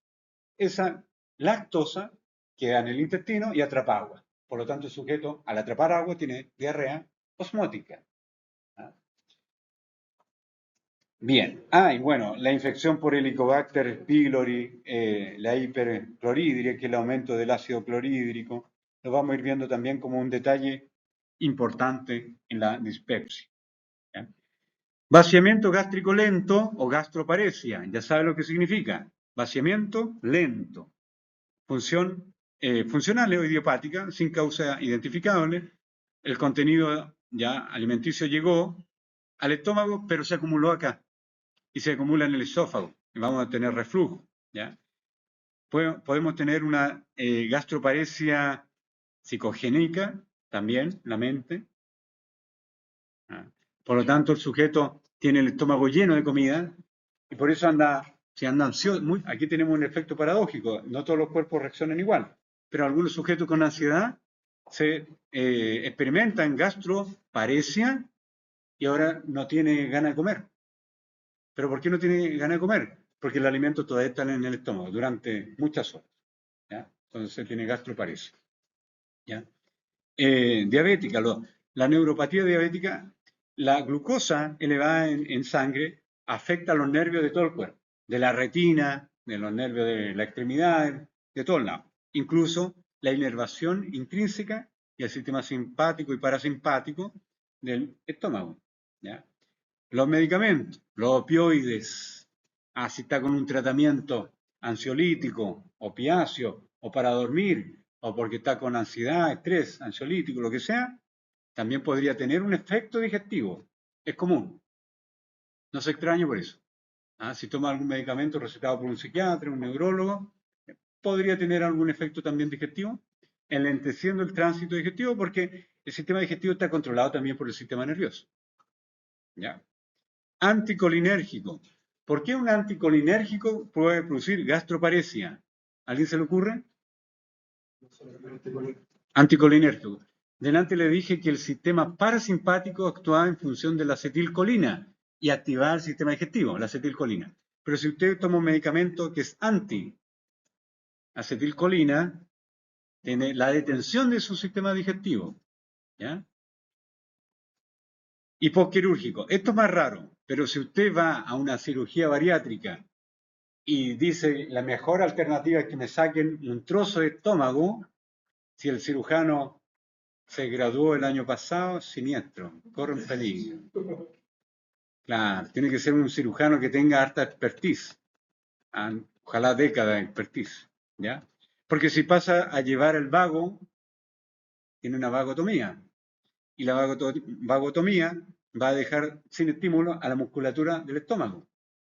Esa lactosa queda en el intestino y atrapa agua. Por lo tanto, el sujeto, al atrapar agua, tiene diarrea osmótica. Bien. Y bueno, la infección por Helicobacter pylori, la hiperclorhídrica, que es el aumento del ácido clorhídrico, lo vamos a ir viendo también como un detalle importante en la dispepsia. ¿Ya? Vaciamiento gástrico lento o gastroparesia, ya sabe lo que significa. Vaciamiento lento. Función funcional o idiopática, sin causa identificable. El contenido ya alimenticio llegó al estómago, pero se acumuló acá y se acumula en el esófago y vamos a tener reflujo, ¿ya? Podemos tener una gastroparesia psicogénica, también, la mente. Por lo tanto, el sujeto tiene el estómago lleno de comida y por eso si anda ansioso. Aquí tenemos un efecto paradójico, no todos los cuerpos reaccionan igual, pero algunos sujetos con ansiedad se experimentan gastroparesia y ahora no tiene ganas de comer. ¿Pero por qué no tiene ganas de comer? Porque el alimento todavía está en el estómago durante muchas horas, ¿ya? Entonces tiene gastroparesia, ¿ya? Diabética, la neuropatía diabética, la glucosa elevada en sangre afecta a los nervios de todo el cuerpo, de la retina, de los nervios de la extremidad, de todos lados. Incluso la inervación intrínseca y el sistema simpático y parasimpático del estómago, ¿ya? Los medicamentos, los opioides, si está con un tratamiento ansiolítico, opiáceo, o para dormir, o porque está con ansiedad, estrés, ansiolítico, lo que sea, también podría tener un efecto digestivo. Es común. No se extrañe por eso. Si toma algún medicamento recetado por un psiquiatra, un neurólogo, podría tener algún efecto también digestivo, enlenteciendo el tránsito digestivo, porque el sistema digestivo está controlado también por el sistema nervioso. ¿Ya? Anticolinérgico. ¿Por qué un anticolinérgico puede producir gastroparesia? ¿A alguien se le ocurre? Anticolinérgico. Delante le dije que el sistema parasimpático actuaba en función de la acetilcolina y activaba el sistema digestivo, la acetilcolina. Pero si usted toma un medicamento que es anti-acetilcolina, tiene la detención de su sistema digestivo, ¿ya? Y postquirúrgico. Esto es más raro, pero si usted va a una cirugía bariátrica y dice la mejor alternativa es que me saquen un trozo de estómago, si el cirujano se graduó el año pasado, siniestro, corre un peligro. Claro, tiene que ser un cirujano que tenga harta expertise, ojalá década de expertise, ¿ya? Porque si pasa a llevar el vago, tiene una vagotomía, y la vagotomía va a dejar sin estímulo a la musculatura del estómago.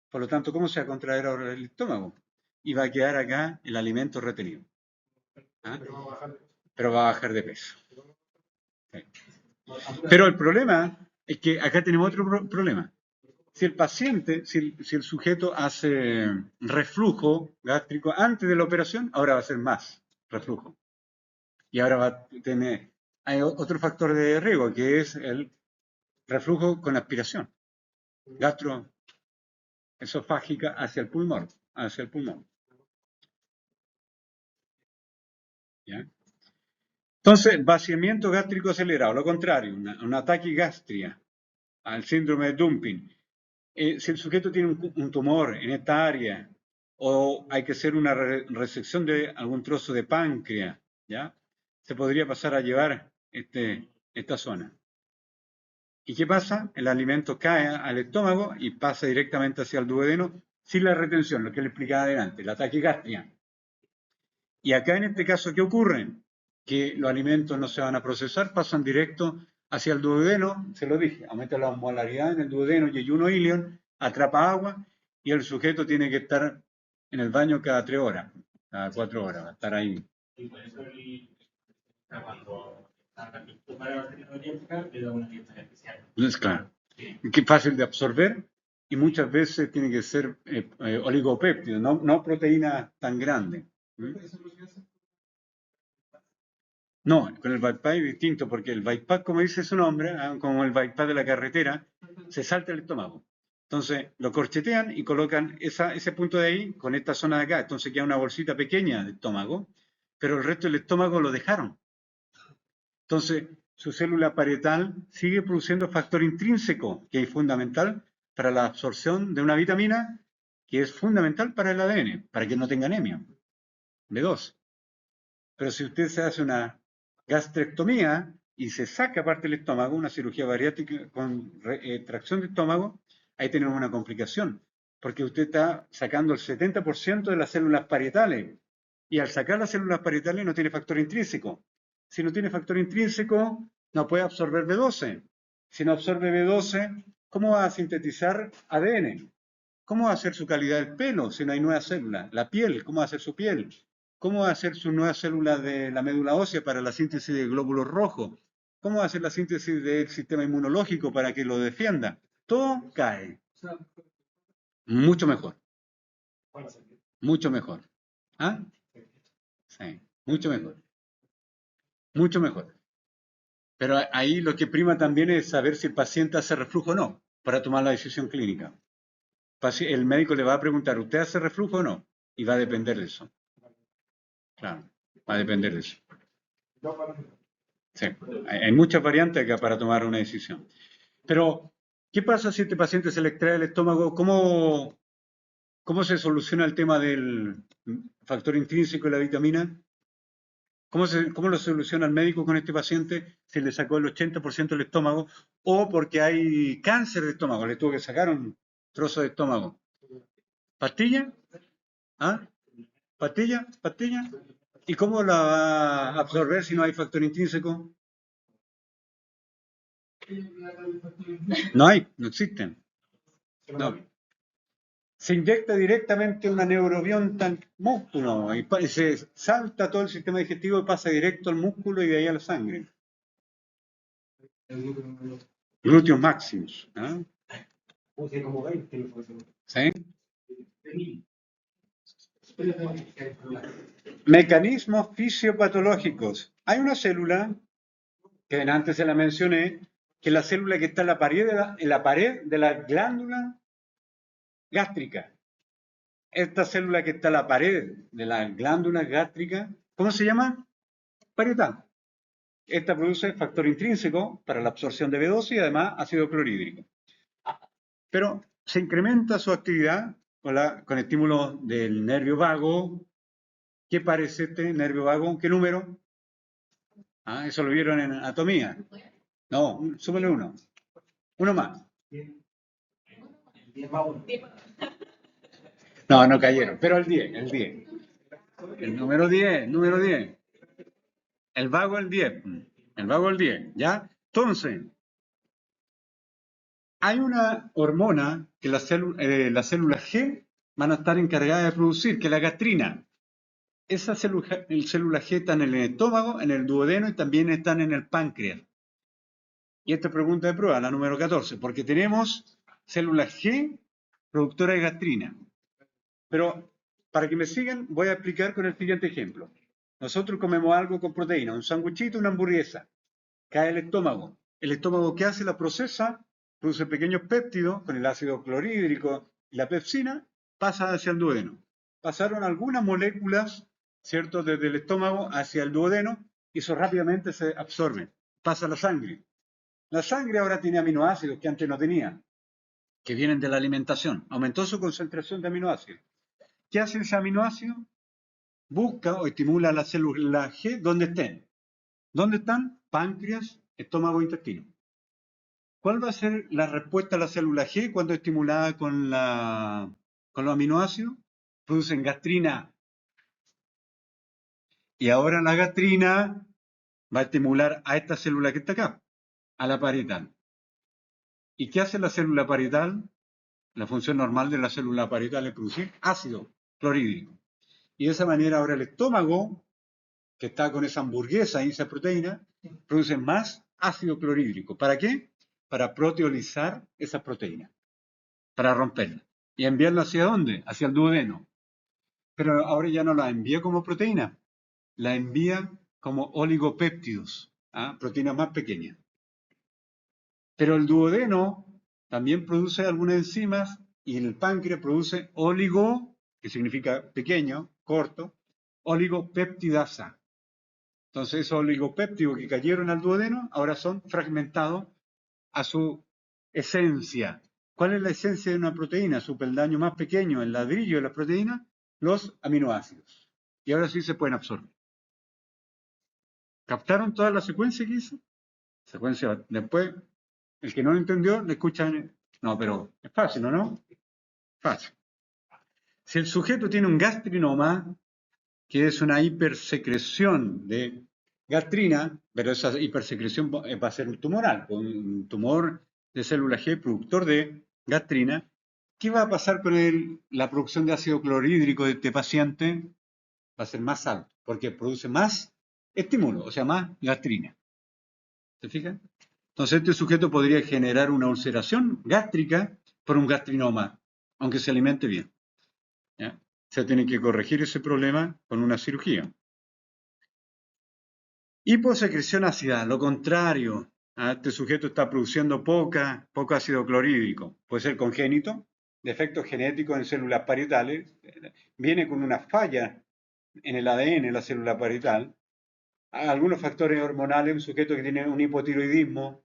Por lo tanto, ¿cómo se va a contraer ahora el estómago? Y va a quedar acá el alimento retenido. ¿Ah? Pero va a bajar de peso. Sí. Pero el problema es que acá tenemos otro problema. Si el paciente, si el sujeto hace reflujo gástrico antes de la operación, ahora va a ser más reflujo. Y ahora va a tener, hay otro factor de riesgo, que es el reflujo con aspiración gastroesofágica hacia el pulmón. ¿Ya? Entonces, vaciamiento gástrico acelerado, lo contrario, un ataque gastria al síndrome de Dumping. Si el sujeto tiene un tumor en esta área o hay que hacer una resección de algún trozo de páncreas, ¿ya? Se podría pasar a llevar esta zona. ¿Y qué pasa? El alimento cae al estómago y pasa directamente hacia el duodeno sin la retención, lo que le explicaba adelante, la taquigastria. Y acá en este caso, ¿qué ocurre? Que los alimentos no se van a procesar, pasan directo hacia el duodeno, se lo dije, aumenta la osmolaridad en el duodeno y ayuno ilion, atrapa agua y el sujeto tiene que estar en el baño cada 3 horas, cada 4 horas, va a estar ahí. Es claro, que es fácil de absorber y muchas veces tiene que ser oligopéptido, no proteína tan grande. ¿Mm? No, con el bypass es distinto, porque el bypass, como dice su nombre, como el bypass de la carretera, se salta el estómago. Entonces lo corchetean y colocan ese punto de ahí con esta zona de acá. Entonces queda una bolsita pequeña de estómago, pero el resto del estómago lo dejaron. Entonces su célula parietal sigue produciendo factor intrínseco, que es fundamental para la absorción de una vitamina que es fundamental para el ADN, para que no tenga anemia. B2. Pero si usted se hace una gastrectomía y se saca parte del estómago, una cirugía bariátrica con tracción de estómago, ahí tenemos una complicación, porque usted está sacando el 70% de las células parietales, y al sacar las células parietales no tiene factor intrínseco. Si no tiene factor intrínseco, no puede absorber B12. Si no absorbe B12, ¿cómo va a sintetizar ADN? ¿Cómo va a ser su calidad del pelo si no hay nuevas células? La piel, ¿cómo va a ser su piel? ¿Cómo va a ser su nueva célula de la médula ósea para la síntesis de glóbulos rojos? ¿Cómo va a ser la síntesis del sistema inmunológico para que lo defienda? Todo cae. Mucho mejor. Mucho mejor. ¿Ah? Sí, mucho mejor. Mucho mejor. Pero ahí lo que prima también es saber si el paciente hace reflujo o no, para tomar la decisión clínica. El médico le va a preguntar, ¿usted hace reflujo o no? Y va a depender de eso. Claro, va a depender de eso. Sí, hay muchas variantes acá para tomar una decisión. Pero, ¿qué pasa si a este paciente se le extrae el estómago? ¿Cómo se soluciona el tema del factor intrínseco y la vitamina? ¿Cómo lo soluciona el médico con este paciente si le sacó el 80% del estómago o porque hay cáncer de estómago, le tuvo que sacar un trozo de estómago? ¿Pastilla? ¿Ah? ¿Pastilla? ¿Pastilla? ¿Y cómo la va a absorber si no hay factor intrínseco? No hay, no existen. No. Se inyecta directamente una neurobionta al músculo y se salta todo el sistema digestivo y pasa directo al músculo y de ahí a la sangre. Glúteos máximos. ¿Ah? ¿Sí? Mecanismos fisiopatológicos. Hay una célula que antes se la mencioné, que es la célula que está en la pared de la glándula gástrica. Esta célula que está en la pared de la glándula gástrica, ¿cómo se llama? Parietal. Esta produce factor intrínseco para la absorción de B12 y además ácido clorhídrico. Pero se incrementa su actividad con estímulos del nervio vago. ¿Qué parece este nervio vago? ¿Qué número? Ah, eso lo vieron en anatomía. No, súmele uno. Uno más. No, no cayeron, pero el 10, el 10. El número 10, número 10. El vago el 10. El vago el 10, ¿ya? Entonces, hay una hormona que las células G van a estar encargadas de producir, que es la gastrina. Esas células G están en el estómago, en el duodeno y también están en el páncreas. Y esta es pregunta de prueba, la número 14, porque tenemos células G productoras de gastrina. Pero para que me sigan, voy a explicar con el siguiente ejemplo. Nosotros comemos algo con proteína, un sándwichito, una hamburguesa. Cae el estómago. ¿El estómago qué hace? La procesa, produce pequeños péptidos con el ácido clorhídrico y la pepsina, pasa hacia el duodeno. Pasaron algunas moléculas, ¿cierto?, desde el estómago hacia el duodeno y eso rápidamente se absorbe. Pasa a la sangre. La sangre ahora tiene aminoácidos que antes no tenía, que vienen de la alimentación. Aumentó su concentración de aminoácidos. ¿Qué hace ese aminoácido? Busca o estimula a las células G donde estén. ¿Dónde están? Páncreas, estómago e intestino. ¿Cuál va a ser la respuesta a la célula G cuando es estimulada con los aminoácidos? Producen gastrina. Y ahora la gastrina va a estimular a esta célula que está acá, a la parietal. ¿Y qué hace la célula parietal? La función normal de la célula parietal es producir ácido clorhídrico. Y de esa manera ahora el estómago, que está con esa hamburguesa y esa proteína, produce más ácido clorhídrico. ¿Para qué? Para proteolizar esa proteína, para romperla. ¿Y enviarla hacia dónde? Hacia el duodeno. Pero ahora ya no la envía como proteína, la envía como oligopéptidos, proteínas más pequeñas. Pero el duodeno también produce algunas enzimas y el páncreas produce oligo, que significa pequeño, corto, oligopeptidasa. Entonces esos oligopéptidos que cayeron al duodeno ahora son fragmentados a su esencia. ¿Cuál es la esencia de una proteína? Su peldaño más pequeño, el ladrillo de la proteína, los aminoácidos. Y ahora sí se pueden absorber. ¿Captaron toda la secuencia que hice? Secuencia. Después, el que no lo entendió, le escuchan. No, pero es fácil, ¿no? Fácil. Si el sujeto tiene un gastrinoma, que es una hipersecreción de gastrina, pero esa hipersecreción va a ser un tumoral, un tumor de célula G productor de gastrina. ¿Qué va a pasar con la producción de ácido clorhídrico de este paciente? Va a ser más alto, porque produce más estímulo, o sea, más gastrina. ¿Se fijan? Entonces este sujeto podría generar una ulceración gástrica por un gastrinoma, aunque se alimente bien. ¿Ya? Se tiene que corregir ese problema con una cirugía. Hiposecreción ácida, lo contrario. Este sujeto está produciendo poco ácido clorhídrico. Puede ser congénito, defectos genéticos en células parietales. Viene con una falla en el ADN de la célula parietal. Algunos factores hormonales, un sujeto que tiene un hipotiroidismo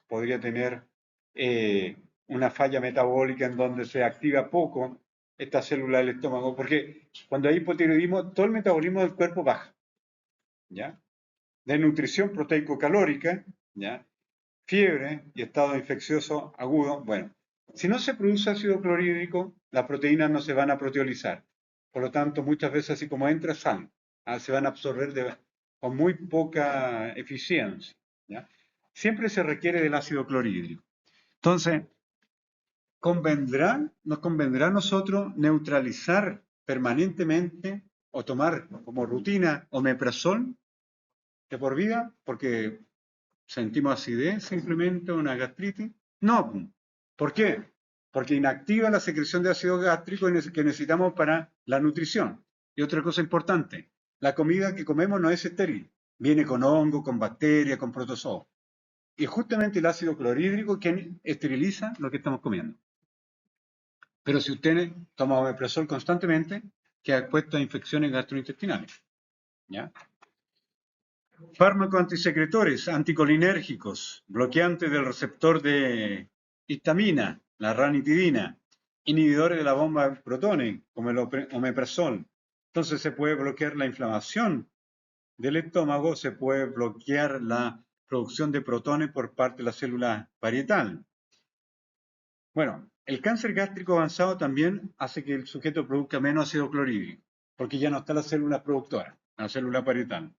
podría tener una falla metabólica en donde se activa poco esta célula del estómago, porque cuando hay hipotiroidismo, todo el metabolismo del cuerpo baja, ¿ya? Desnutrición proteico-calórica, ¿ya? Fiebre y estado infeccioso agudo. Bueno, si no se produce ácido clorhídrico, las proteínas no se van a proteolizar. Por lo tanto, muchas veces así como entra, salen. Se van a absorber con muy poca eficiencia, ¿ya? Siempre se requiere del ácido clorhídrico. Entonces, nos convendrá a nosotros neutralizar permanentemente o tomar como rutina omeprazol de por vida porque sentimos acidez simplemente, una gastritis. No. ¿Por qué? Porque inactiva la secreción de ácido gástrico que necesitamos para la nutrición. Y otra cosa importante, la comida que comemos no es estéril, viene con hongo, con bacterias, con protozoos. Y justamente el ácido clorhídrico quien esteriliza lo que estamos comiendo. Pero si usted toma omeprazol constantemente, queda expuesto a infecciones gastrointestinales. ¿Ya? Fármacos antisecretores, anticolinérgicos, bloqueantes del receptor de histamina, la ranitidina, inhibidores de la bomba de protones, como el omeprazol. Entonces se puede bloquear la inflamación del estómago, se puede bloquear la producción de protones por parte de la célula parietal. Bueno, el cáncer gástrico avanzado también hace que el sujeto produzca menos ácido clorhídrico, porque ya no está la célula productora, la célula parietal.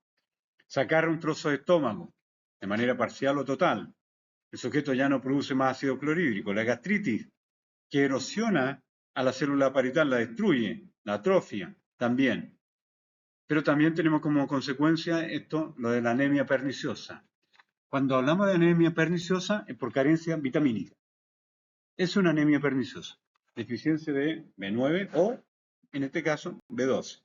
Sacar un trozo de estómago de manera parcial o total, el sujeto ya no produce más ácido clorhídrico. La gastritis, que erosiona a la célula parietal, la destruye, la atrofia también. Pero también tenemos como consecuencia esto, lo de la anemia perniciosa. Cuando hablamos de anemia perniciosa es por carencia vitamínica. Es una anemia perniciosa, deficiencia de B9 o, en este caso, B12.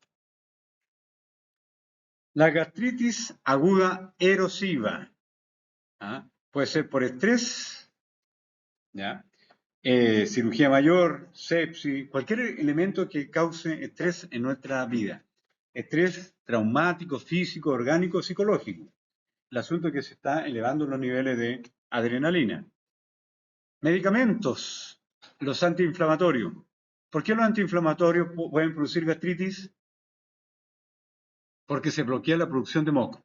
La gastritis aguda erosiva, ¿ah? Puede ser por estrés, ¿ya? Cirugía mayor, sepsis, cualquier elemento que cause estrés en nuestra vida. Estrés traumático, físico, orgánico, psicológico. El asunto es que se está elevando los niveles de adrenalina. Medicamentos, los antiinflamatorios. ¿Por qué los antiinflamatorios pueden producir gastritis? Porque se bloquea la producción de moco.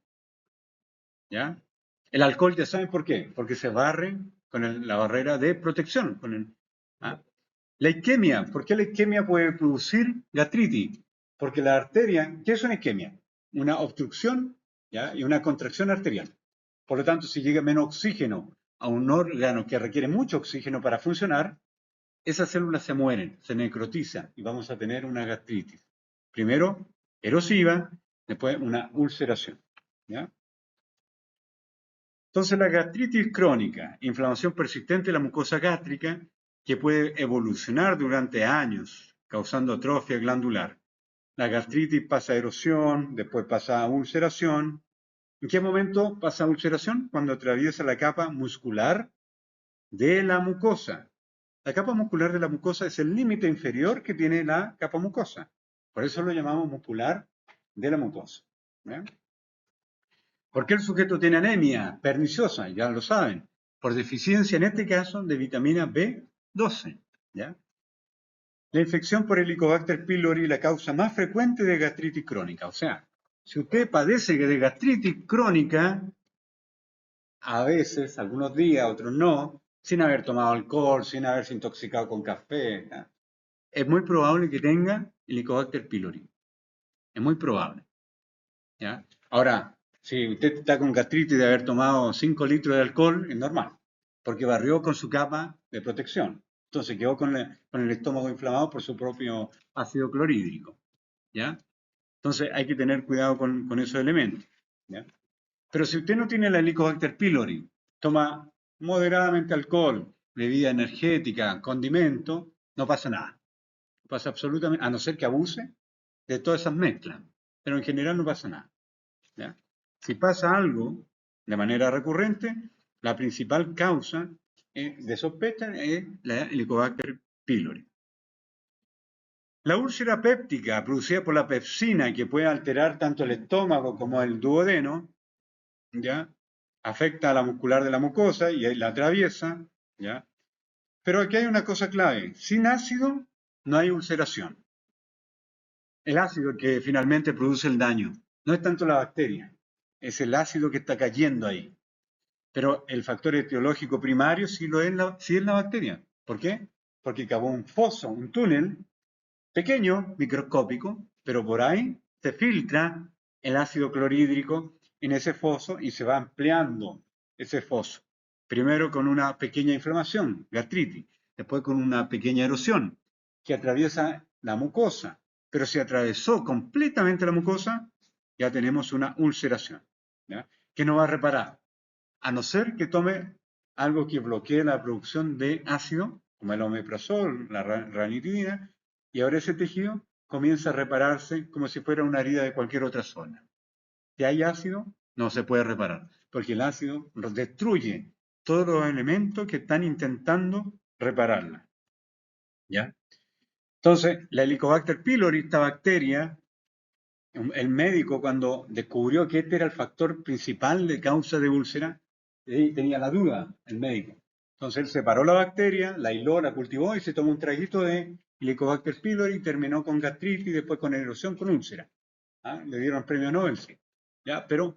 ¿Ya? El alcohol, ya saben por qué, porque se barre con la barrera de protección. ¿Ah? La isquemia, ¿por qué la isquemia puede producir gastritis? Porque la arteria, ¿qué es una isquemia? Una obstrucción, ¿ya? Y una contracción arterial. Por lo tanto, si llega menos oxígeno a un órgano que requiere mucho oxígeno para funcionar, esas células se mueren, se necrotizan y vamos a tener una gastritis. Primero, erosiva, después una ulceración. ¿Ya? Entonces, la gastritis crónica, inflamación persistente de la mucosa gástrica, que puede evolucionar durante años, causando atrofia glandular. La gastritis pasa a erosión, después pasa a ulceración. ¿En qué momento pasa a ulceración? Cuando atraviesa la capa muscular de la mucosa. La capa muscular de la mucosa es el límite inferior que tiene la capa mucosa. Por eso lo llamamos muscular de la mucosa. ¿Bien? ¿Por qué el sujeto tiene anemia perniciosa? Ya lo saben. Por deficiencia, en este caso, de vitamina B12. ¿Ya? La infección por Helicobacter pylori es la causa más frecuente de gastritis crónica. O sea, si usted padece de gastritis crónica, a veces, algunos días, otros no, sin haber tomado alcohol, sin haberse intoxicado con café, ¿ya? Es muy probable que tenga Helicobacter pylori. Es muy probable. ¿Ya? Ahora, si usted está con gastritis de haber tomado 5 litros de alcohol, es normal, porque barrió con su capa de protección. Entonces quedó con el estómago inflamado por su propio ácido clorhídrico. ¿Ya? Entonces hay que tener cuidado con esos elementos. ¿Ya? Pero si usted no tiene la Helicobacter pylori, toma moderadamente alcohol, bebida energética, condimento, no pasa nada. No pasa absolutamente, a no ser que abuse de todas esas mezclas. Pero en general no pasa nada. ¿Ya? Si pasa algo de manera recurrente, la principal causa de sospecha es la Helicobacter pylori. La úlcera péptica producida por la pepsina, que puede alterar tanto el estómago como el duodeno, ¿ya? Afecta a la muscular de la mucosa y la atraviesa, ¿ya? Pero aquí hay una cosa clave: sin ácido no hay ulceración. El ácido que finalmente produce el daño no es tanto la bacteria, es el ácido que está cayendo ahí. Pero el factor etiológico primario sí es la bacteria. ¿Por qué? Porque cavó un foso, un túnel pequeño, microscópico, pero por ahí se filtra el ácido clorhídrico en ese foso y se va ampliando ese foso. Primero con una pequeña inflamación, gastritis, después con una pequeña erosión que atraviesa la mucosa. Pero si atravesó completamente la mucosa, ya tenemos una ulceración, ¿ya? Que no va a reparar, a no ser que tome algo que bloquee la producción de ácido, como el omeprazol, la ranitidina, y ahora ese tejido comienza a repararse como si fuera una herida de cualquier otra zona. Si hay ácido, no se puede reparar, porque el ácido destruye todos los elementos que están intentando repararla. ¿Ya? Entonces, la Helicobacter pylori, esta bacteria, el médico cuando descubrió que este era el factor principal de causa de úlcera, tenía la duda, el médico. Entonces él separó la bacteria, la hiló, la cultivó y se tomó un traguito de Helicobacter pylori y terminó con gastritis y después con erosión con úlcera. ¿Ah? Le dieron premio Nobel, sí. ¿Ya? Pero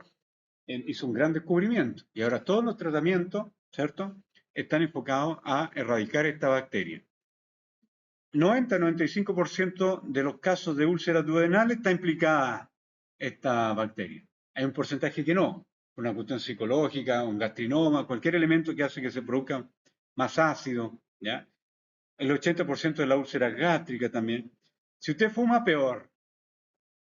hizo un gran descubrimiento y ahora todos los tratamientos, ¿cierto?, están enfocados a erradicar esta bacteria. 90-95% de los casos de úlceras duodenales está implicada esta bacteria. Hay un porcentaje que no, una cuestión psicológica, un gastrinoma, cualquier elemento que hace que se produzca más ácido, ¿ya? El 80% de la úlcera gástrica también. Si usted fuma, peor.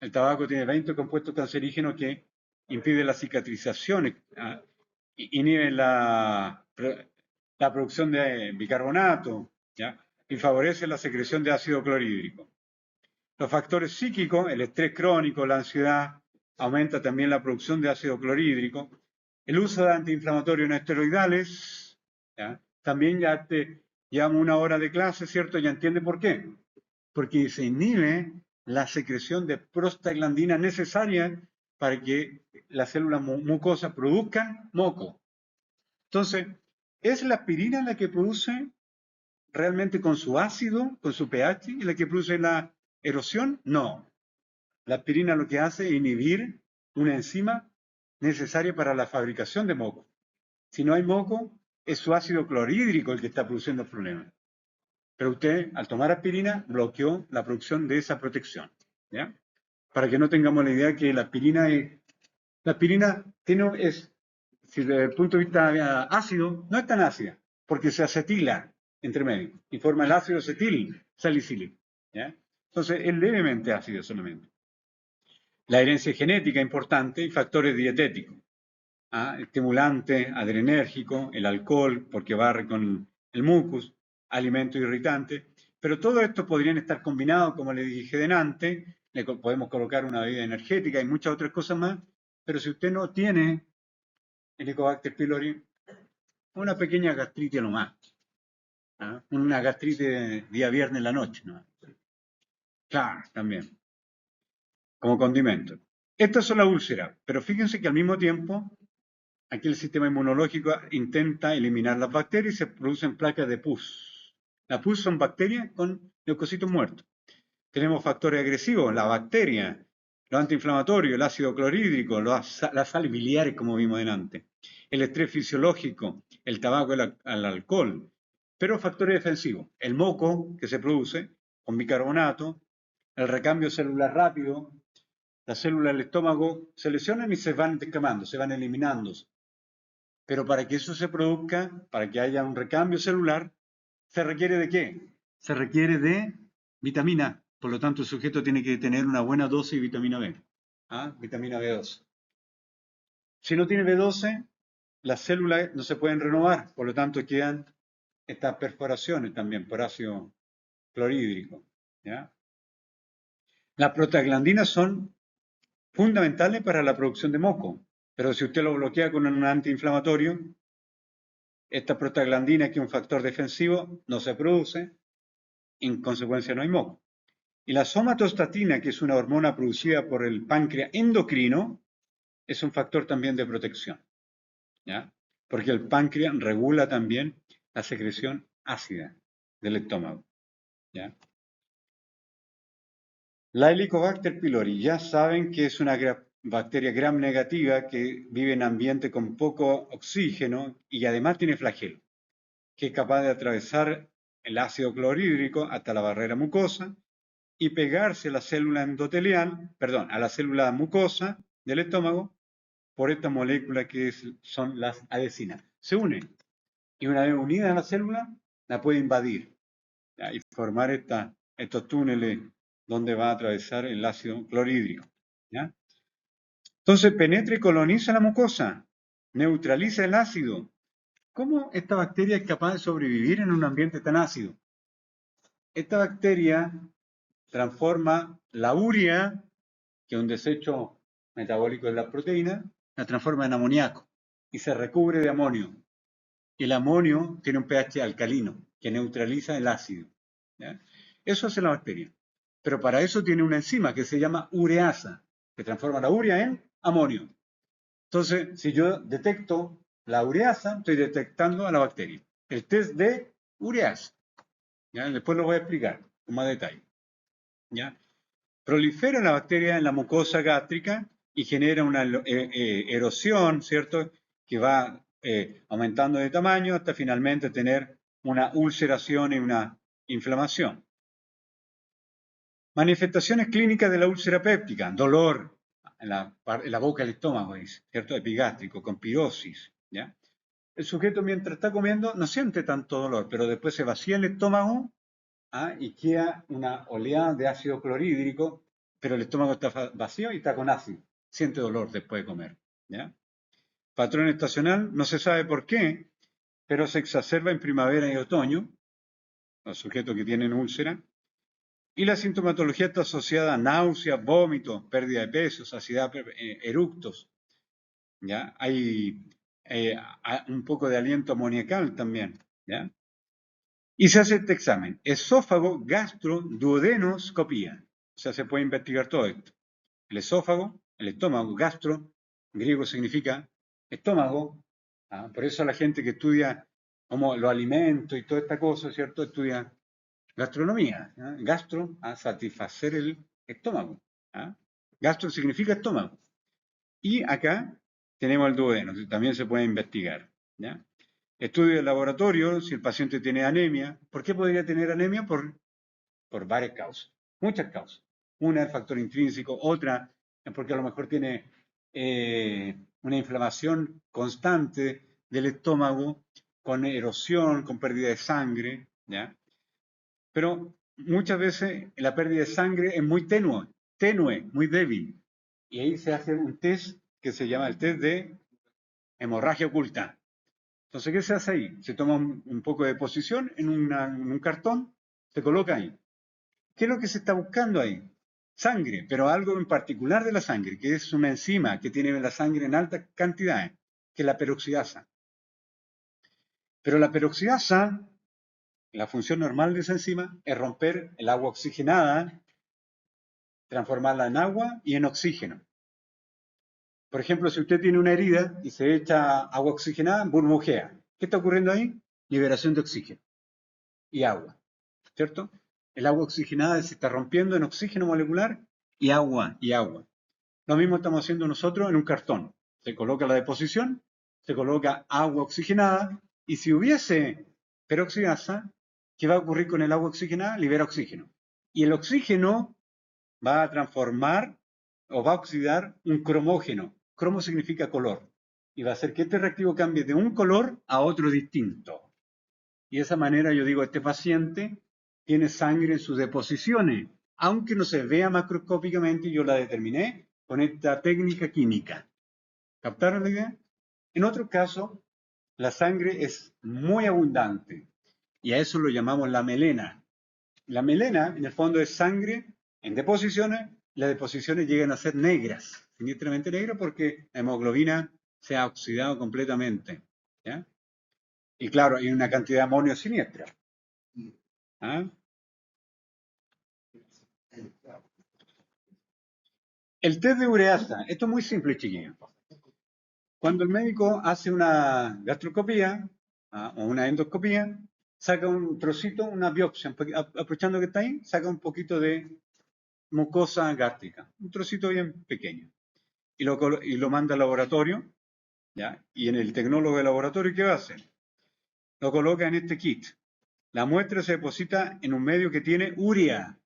El tabaco tiene 20 compuestos cancerígenos que impiden la cicatrización, inhiben la producción de bicarbonato, ¿ya? Y favorece la secreción de ácido clorhídrico. Los factores psíquicos, el estrés crónico, la ansiedad, aumenta también la producción de ácido clorhídrico. El uso de antiinflamatorios no esteroidales, ¿ya? También ya llevamos una hora de clase, ¿cierto? Ya entiende por qué. Porque se inhibe la secreción de prostaglandina necesaria para que las células mucosas produzcan moco. Entonces, ¿es la aspirina la que produce realmente con su ácido, con su pH, y la que produce la erosión? No. La aspirina lo que hace es inhibir una enzima necesaria para la fabricación de moco. Si no hay moco, es su ácido clorhídrico el que está produciendo el problema. Pero usted, al tomar aspirina, bloqueó la producción de esa protección. ¿Ya? Para que no tengamos la idea que la aspirina si desde el punto de vista ácido, no es tan ácida, porque se acetila entre medio y forma el ácido acetil salicílico. ¿Ya? Entonces, es levemente ácido solamente. La herencia genética importante y factores dietéticos. Estimulante, adrenérgico, el alcohol, porque barre con el mucus, alimento irritante. Pero todo esto podrían estar combinados, como le dije delante, le podemos colocar una bebida energética y muchas otras cosas más, pero si usted no tiene Helicobacter pylori, una pequeña gastritis nomás. Una gastritis día viernes en la noche. ¿No? Claro, también. Como condimento. Estas son las úlceras, pero fíjense que al mismo tiempo, aquí el sistema inmunológico intenta eliminar las bacterias y se producen placas de pus. Las pus son bacterias con leucocitos muertos. Tenemos factores agresivos, la bacteria, los antiinflamatorios, el ácido clorhídrico, las sales biliares, como vimos delante, el estrés fisiológico, el tabaco, el alcohol, pero factores defensivos, el moco que se produce con bicarbonato, el recambio celular rápido, las células del estómago se lesionan y se van descamando, se van eliminando. Pero para que eso se produzca, para que haya un recambio celular, ¿se requiere de qué? Se requiere de vitamina. Por lo tanto, el sujeto tiene que tener una buena dosis de vitamina B. Vitamina B12. Si no tiene B12, las células no se pueden renovar. Por lo tanto, quedan estas perforaciones también por ácido clorhídrico. ¿Ya? Las prostaglandinas son fundamentales para la producción de moco. Pero si usted lo bloquea con un antiinflamatorio, esta prostaglandina, que es un factor defensivo, no se produce, en consecuencia no hay moco. Y la somatostatina, que es una hormona producida por el páncreas endocrino, es un factor también de protección, ¿ya? Porque el páncreas regula también la secreción ácida del estómago, ¿ya? La Helicobacter pylori, ya saben que es una bacteria gram negativa que vive en ambiente con poco oxígeno y además tiene flagelo, que es capaz de atravesar el ácido clorhídrico hasta la barrera mucosa y pegarse a la célula endotelial, perdón, a la célula mucosa del estómago por esta molécula que son las adhesinas. Se unen y una vez unida a la célula la puede invadir, ¿ya? Y formar estos túneles donde va a atravesar el ácido clorhídrico. ¿Ya? Entonces penetra y coloniza la mucosa, neutraliza el ácido. ¿Cómo esta bacteria es capaz de sobrevivir en un ambiente tan ácido? Esta bacteria transforma la urea, que es un desecho metabólico de las proteínas, la transforma en amoníaco y se recubre de amonio. El amonio tiene un pH alcalino que neutraliza el ácido. ¿Ya? Eso hace la bacteria. Pero para eso tiene una enzima que se llama ureasa, que transforma la urea en amonio. Entonces, si yo detecto la ureasa, estoy detectando a la bacteria. El test de ureasa. ¿Ya? Después lo voy a explicar con más detalle. ¿Ya? Prolifera la bacteria en la mucosa gástrica y genera una erosión, ¿cierto? Que va aumentando de tamaño hasta finalmente tener una ulceración y una inflamación. Manifestaciones clínicas de la úlcera péptica: dolor en la boca del estómago, ¿cierto? Epigástrico, con pirosis, ¿ya? El sujeto mientras está comiendo no siente tanto dolor, pero después se vacía el estómago, ¿ah? Y queda una oleada de ácido clorhídrico, pero el estómago está vacío y está con ácido. Siente dolor después de comer, ¿ya? Patrón estacional, no se sabe por qué, pero se exacerba en primavera y otoño, los sujetos que tienen úlcera. Y la sintomatología está asociada a náuseas, vómitos, pérdida de peso, saciedad, eructos. ¿Ya? Hay un poco de aliento amoniacal también. ¿Ya? Y se hace este examen: esófago, gastro, duodenoscopía. O sea, se puede investigar todo esto. El esófago, el estómago, gastro, en griego significa estómago. ¿Ah? Por eso la gente que estudia como los alimentos y toda esta cosa, ¿cierto? Estudia gastronomía. ¿Ah? Gastro, a satisfacer el estómago. ¿Ah? Gastro significa estómago. Y acá tenemos el duodeno, que también se puede investigar. ¿Ya? Estudio de laboratorio, si el paciente tiene anemia. ¿Por qué podría tener anemia? Por varias causas, muchas causas. Una, el factor intrínseco; otra, porque a lo mejor tiene una inflamación constante del estómago, con erosión, con pérdida de sangre, ¿ya? Pero muchas veces la pérdida de sangre es muy tenue, muy débil. Y ahí se hace un test que se llama el test de hemorragia oculta. Entonces, ¿qué se hace ahí? Se toma un poco de deposición en un cartón, se coloca ahí. ¿Qué es lo que se está buscando ahí? Sangre, pero algo en particular de la sangre, que es una enzima que tiene la sangre en altas cantidades, que es la peroxidasa. Pero la peroxidasa, la función normal de esa enzima es romper el agua oxigenada, transformarla en agua y en oxígeno. Por ejemplo, si usted tiene una herida y se echa agua oxigenada, burbujea. ¿Qué está ocurriendo ahí? Liberación de oxígeno y agua, ¿cierto? El agua oxigenada se está rompiendo en oxígeno molecular y agua y agua. Lo mismo estamos haciendo nosotros en un cartón. Se coloca la deposición, se coloca agua oxigenada, y si hubiese peroxidasa, ¿qué va a ocurrir con el agua oxigenada? Libera oxígeno. Y el oxígeno va a transformar o va a oxidar un cromógeno. Cromo significa color. Y va a hacer que este reactivo cambie de un color a otro distinto. Y de esa manera yo digo, este paciente tiene sangre en sus deposiciones, aunque no se vea macroscópicamente, yo la determiné con esta técnica química. ¿Captaron la idea? En otro caso, la sangre es muy abundante y a eso lo llamamos la melena. La melena, en el fondo, es sangre en deposiciones. Las deposiciones llegan a ser negras, sinistramente negras, porque la hemoglobina se ha oxidado completamente. ¿Ya? Y claro, hay una cantidad de amonio siniestra. ¿Ah? El test de ureasa, esto es muy simple, chiquillos. Cuando el médico hace una gastroscopía o una endoscopía, saca un trocito, una biopsia, aprovechando que está ahí, saca un poquito de mucosa gástrica, un trocito bien pequeño, y lo manda al laboratorio, ¿ya? Y en el tecnólogo del laboratorio, ¿qué va a hacer? Lo coloca en este kit. La muestra se deposita en un medio que tiene urea.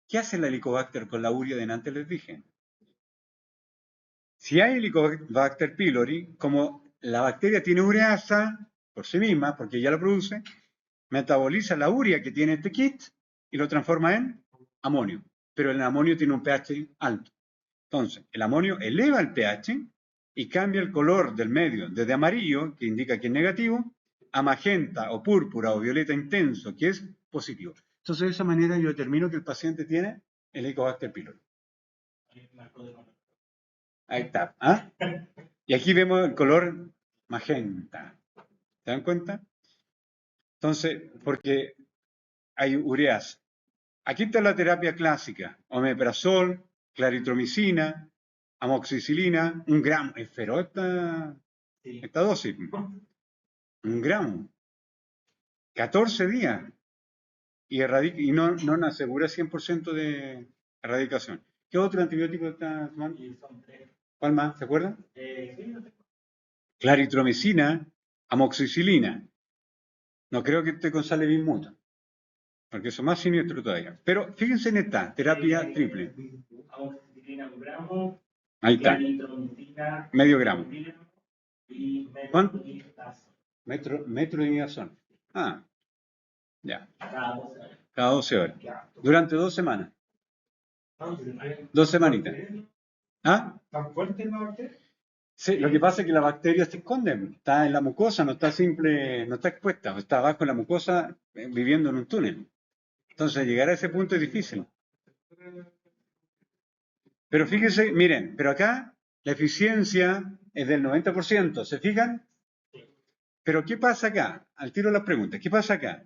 ¿Qué hace el Helicobacter con la urea de antes les dije? Si hay Helicobacter pylori, como la bacteria tiene ureasa por sí misma, porque ya la produce, metaboliza la urea que tiene este kit y lo transforma en amonio. Pero el amonio tiene un pH alto. Entonces, el amonio eleva el pH y cambia el color del medio desde amarillo, que indica que es negativo, a magenta o púrpura o violeta intenso, que es positivo. Entonces, de esa manera yo determino que el paciente tiene el Helicobacter pylori. Ahí está. ¿Ah? Y aquí vemos el color magenta. ¿Se dan cuenta? Entonces, porque hay ureas. Aquí está la terapia clásica. Omeprazol, claritromicina, amoxicilina, 1 gramo. Es feroz esta dosis. 1 gramo. 14 días. Y no nos asegura 100% de erradicación. ¿Qué otro antibiótico está tomando? ¿Cuál más? ¿Se acuerdan? Claritromicina, amoxicilina. No creo que esté con salivimmuto, porque eso es más siniestro todavía. Pero fíjense en esta, terapia triple. Amoxicilina 1 gramo, Ahí está, claritromicina medio gramo. y ¿Cuánto? metronidazol. Metronidazol. Ah, ya. Cada 12 horas. Cada 12 horas. Durante 2 semanas. 2 semanitas. ¿Ah? ¿Tan fuerte la bacteria? Sí, lo que pasa es que la bacteria se esconde, está en la mucosa, no está simple, no está expuesta, está abajo en la mucosa viviendo en un túnel. Entonces llegar a ese punto es difícil. Pero fíjense, miren, pero acá la eficiencia es del 90%, ¿se fijan? Pero ¿qué pasa acá? Al tiro la pregunta, ¿qué pasa acá?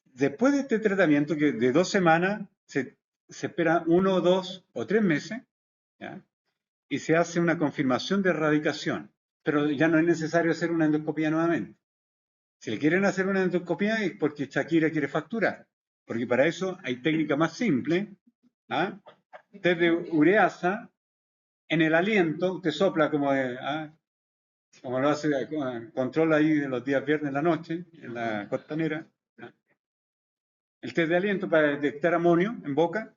Después de este tratamiento, que de 2 semanas, se espera 1, 2 o 3 meses, ¿ya? Y se hace una confirmación de erradicación, pero ya no es necesario hacer una endoscopía nuevamente. Si le quieren hacer una endoscopía es porque Shakira quiere facturar, porque para eso hay técnica más simple, ¿ah? Test de ureasa, en el aliento, usted sopla como lo hace, control ahí de los días viernes en la noche, en la costanera. ¿Ah? El test de aliento para detectar amonio en boca,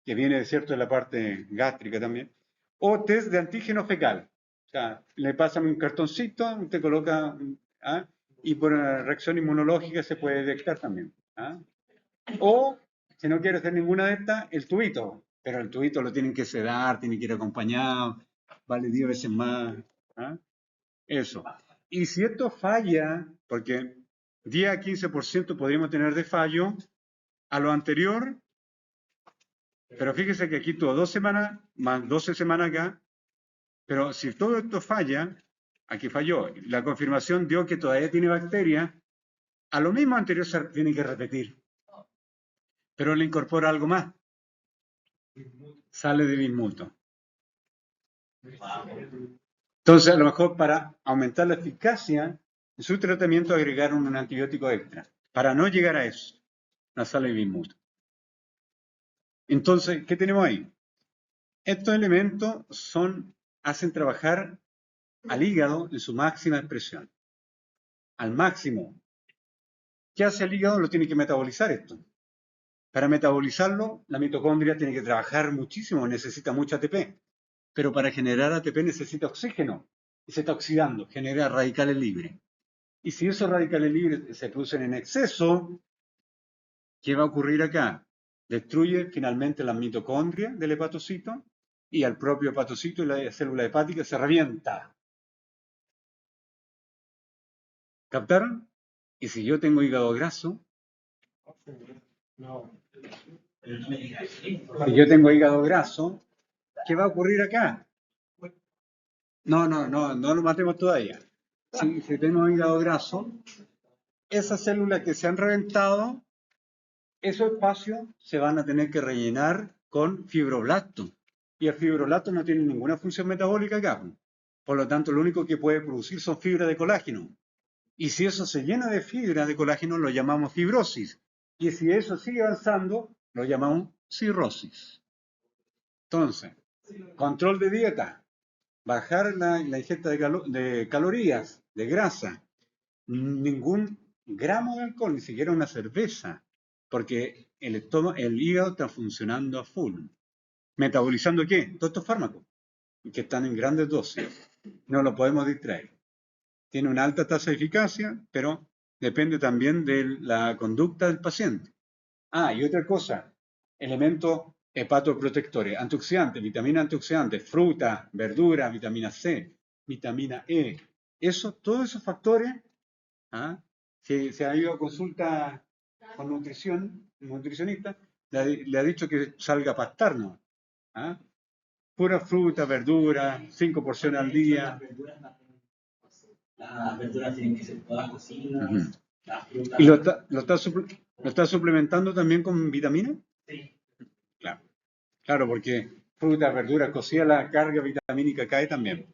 que viene, cierto, de la parte gástrica también. O test de antígeno fecal. O sea, le pasan un cartoncito, usted coloca, ¿ah? Y por reacción inmunológica se puede detectar también. ¿Ah? O, si no quiere hacer ninguna de estas, el tubito. Pero el tubito lo tienen que sedar, tiene que ir acompañado, vale 10 veces más. ¿Ah? Eso. Y si esto falla, porque 10 a 15% podríamos tener de fallo, a lo anterior, pero fíjese que aquí tuvo 2 semanas, más 12 semanas acá, pero si todo esto falla, aquí falló, la confirmación dio que todavía tiene bacteria, a lo mismo anterior se tiene que repetir, pero le incorpora algo más, sale de bismuto. Entonces, a lo mejor para aumentar la eficacia en su tratamiento agregaron un antibiótico extra, para no llegar a eso, la sale de bismuto. Entonces, ¿qué tenemos ahí? Estos elementos hacen trabajar al hígado en su máxima expresión. Al máximo. ¿Qué hace el hígado? Lo tiene que metabolizar esto. Para metabolizarlo, la mitocondria tiene que trabajar muchísimo, necesita mucho ATP. Pero para generar ATP necesita oxígeno. Y se está oxidando, genera radicales libres. Y si esos radicales libres se producen en exceso, ¿qué va a ocurrir acá? Destruye finalmente las mitocondrias del hepatocito y al propio hepatocito y la célula hepática se revienta. ¿Captaron? Y si yo tengo hígado graso, si yo tengo hígado graso, ¿qué va a ocurrir acá? No lo matemos todavía. Si tengo hígado graso, esas células que se han reventado, esos espacios se van a tener que rellenar con fibroblastos. Y el fibroblasto no tiene ninguna función metabólica acá. Por lo tanto, lo único que puede producir son fibras de colágeno. Y si eso se llena de fibras de colágeno, lo llamamos fibrosis. Y si eso sigue avanzando, lo llamamos cirrosis. Entonces, control de dieta, bajar la ingesta de calorías, de grasa, ningún gramo de alcohol, ni siquiera una cerveza, porque el hígado está funcionando a full. ¿Metabolizando qué? Todos estos fármacos, que están en grandes dosis. No lo podemos distraer. Tiene una alta tasa de eficacia, pero depende también de la conducta del paciente. Ah, y otra cosa, elementos hepatoprotectores, antioxidantes, vitaminas antioxidantes, fruta, verdura, vitamina C, vitamina E. Todos esos factores, ¿ah? Si se ha ido a consulta con nutricionista, le ha dicho que salga a pastarnos. ¿Ah? Pura fruta, verdura, 5 porciones al día. Las verduras tienen que ser todas cocidas. Ujú. Las frutas. ¿Y lo está suplementando también con vitaminas? Sí. Claro. Claro, porque frutas, verduras cocidas, la carga vitamínica cae también.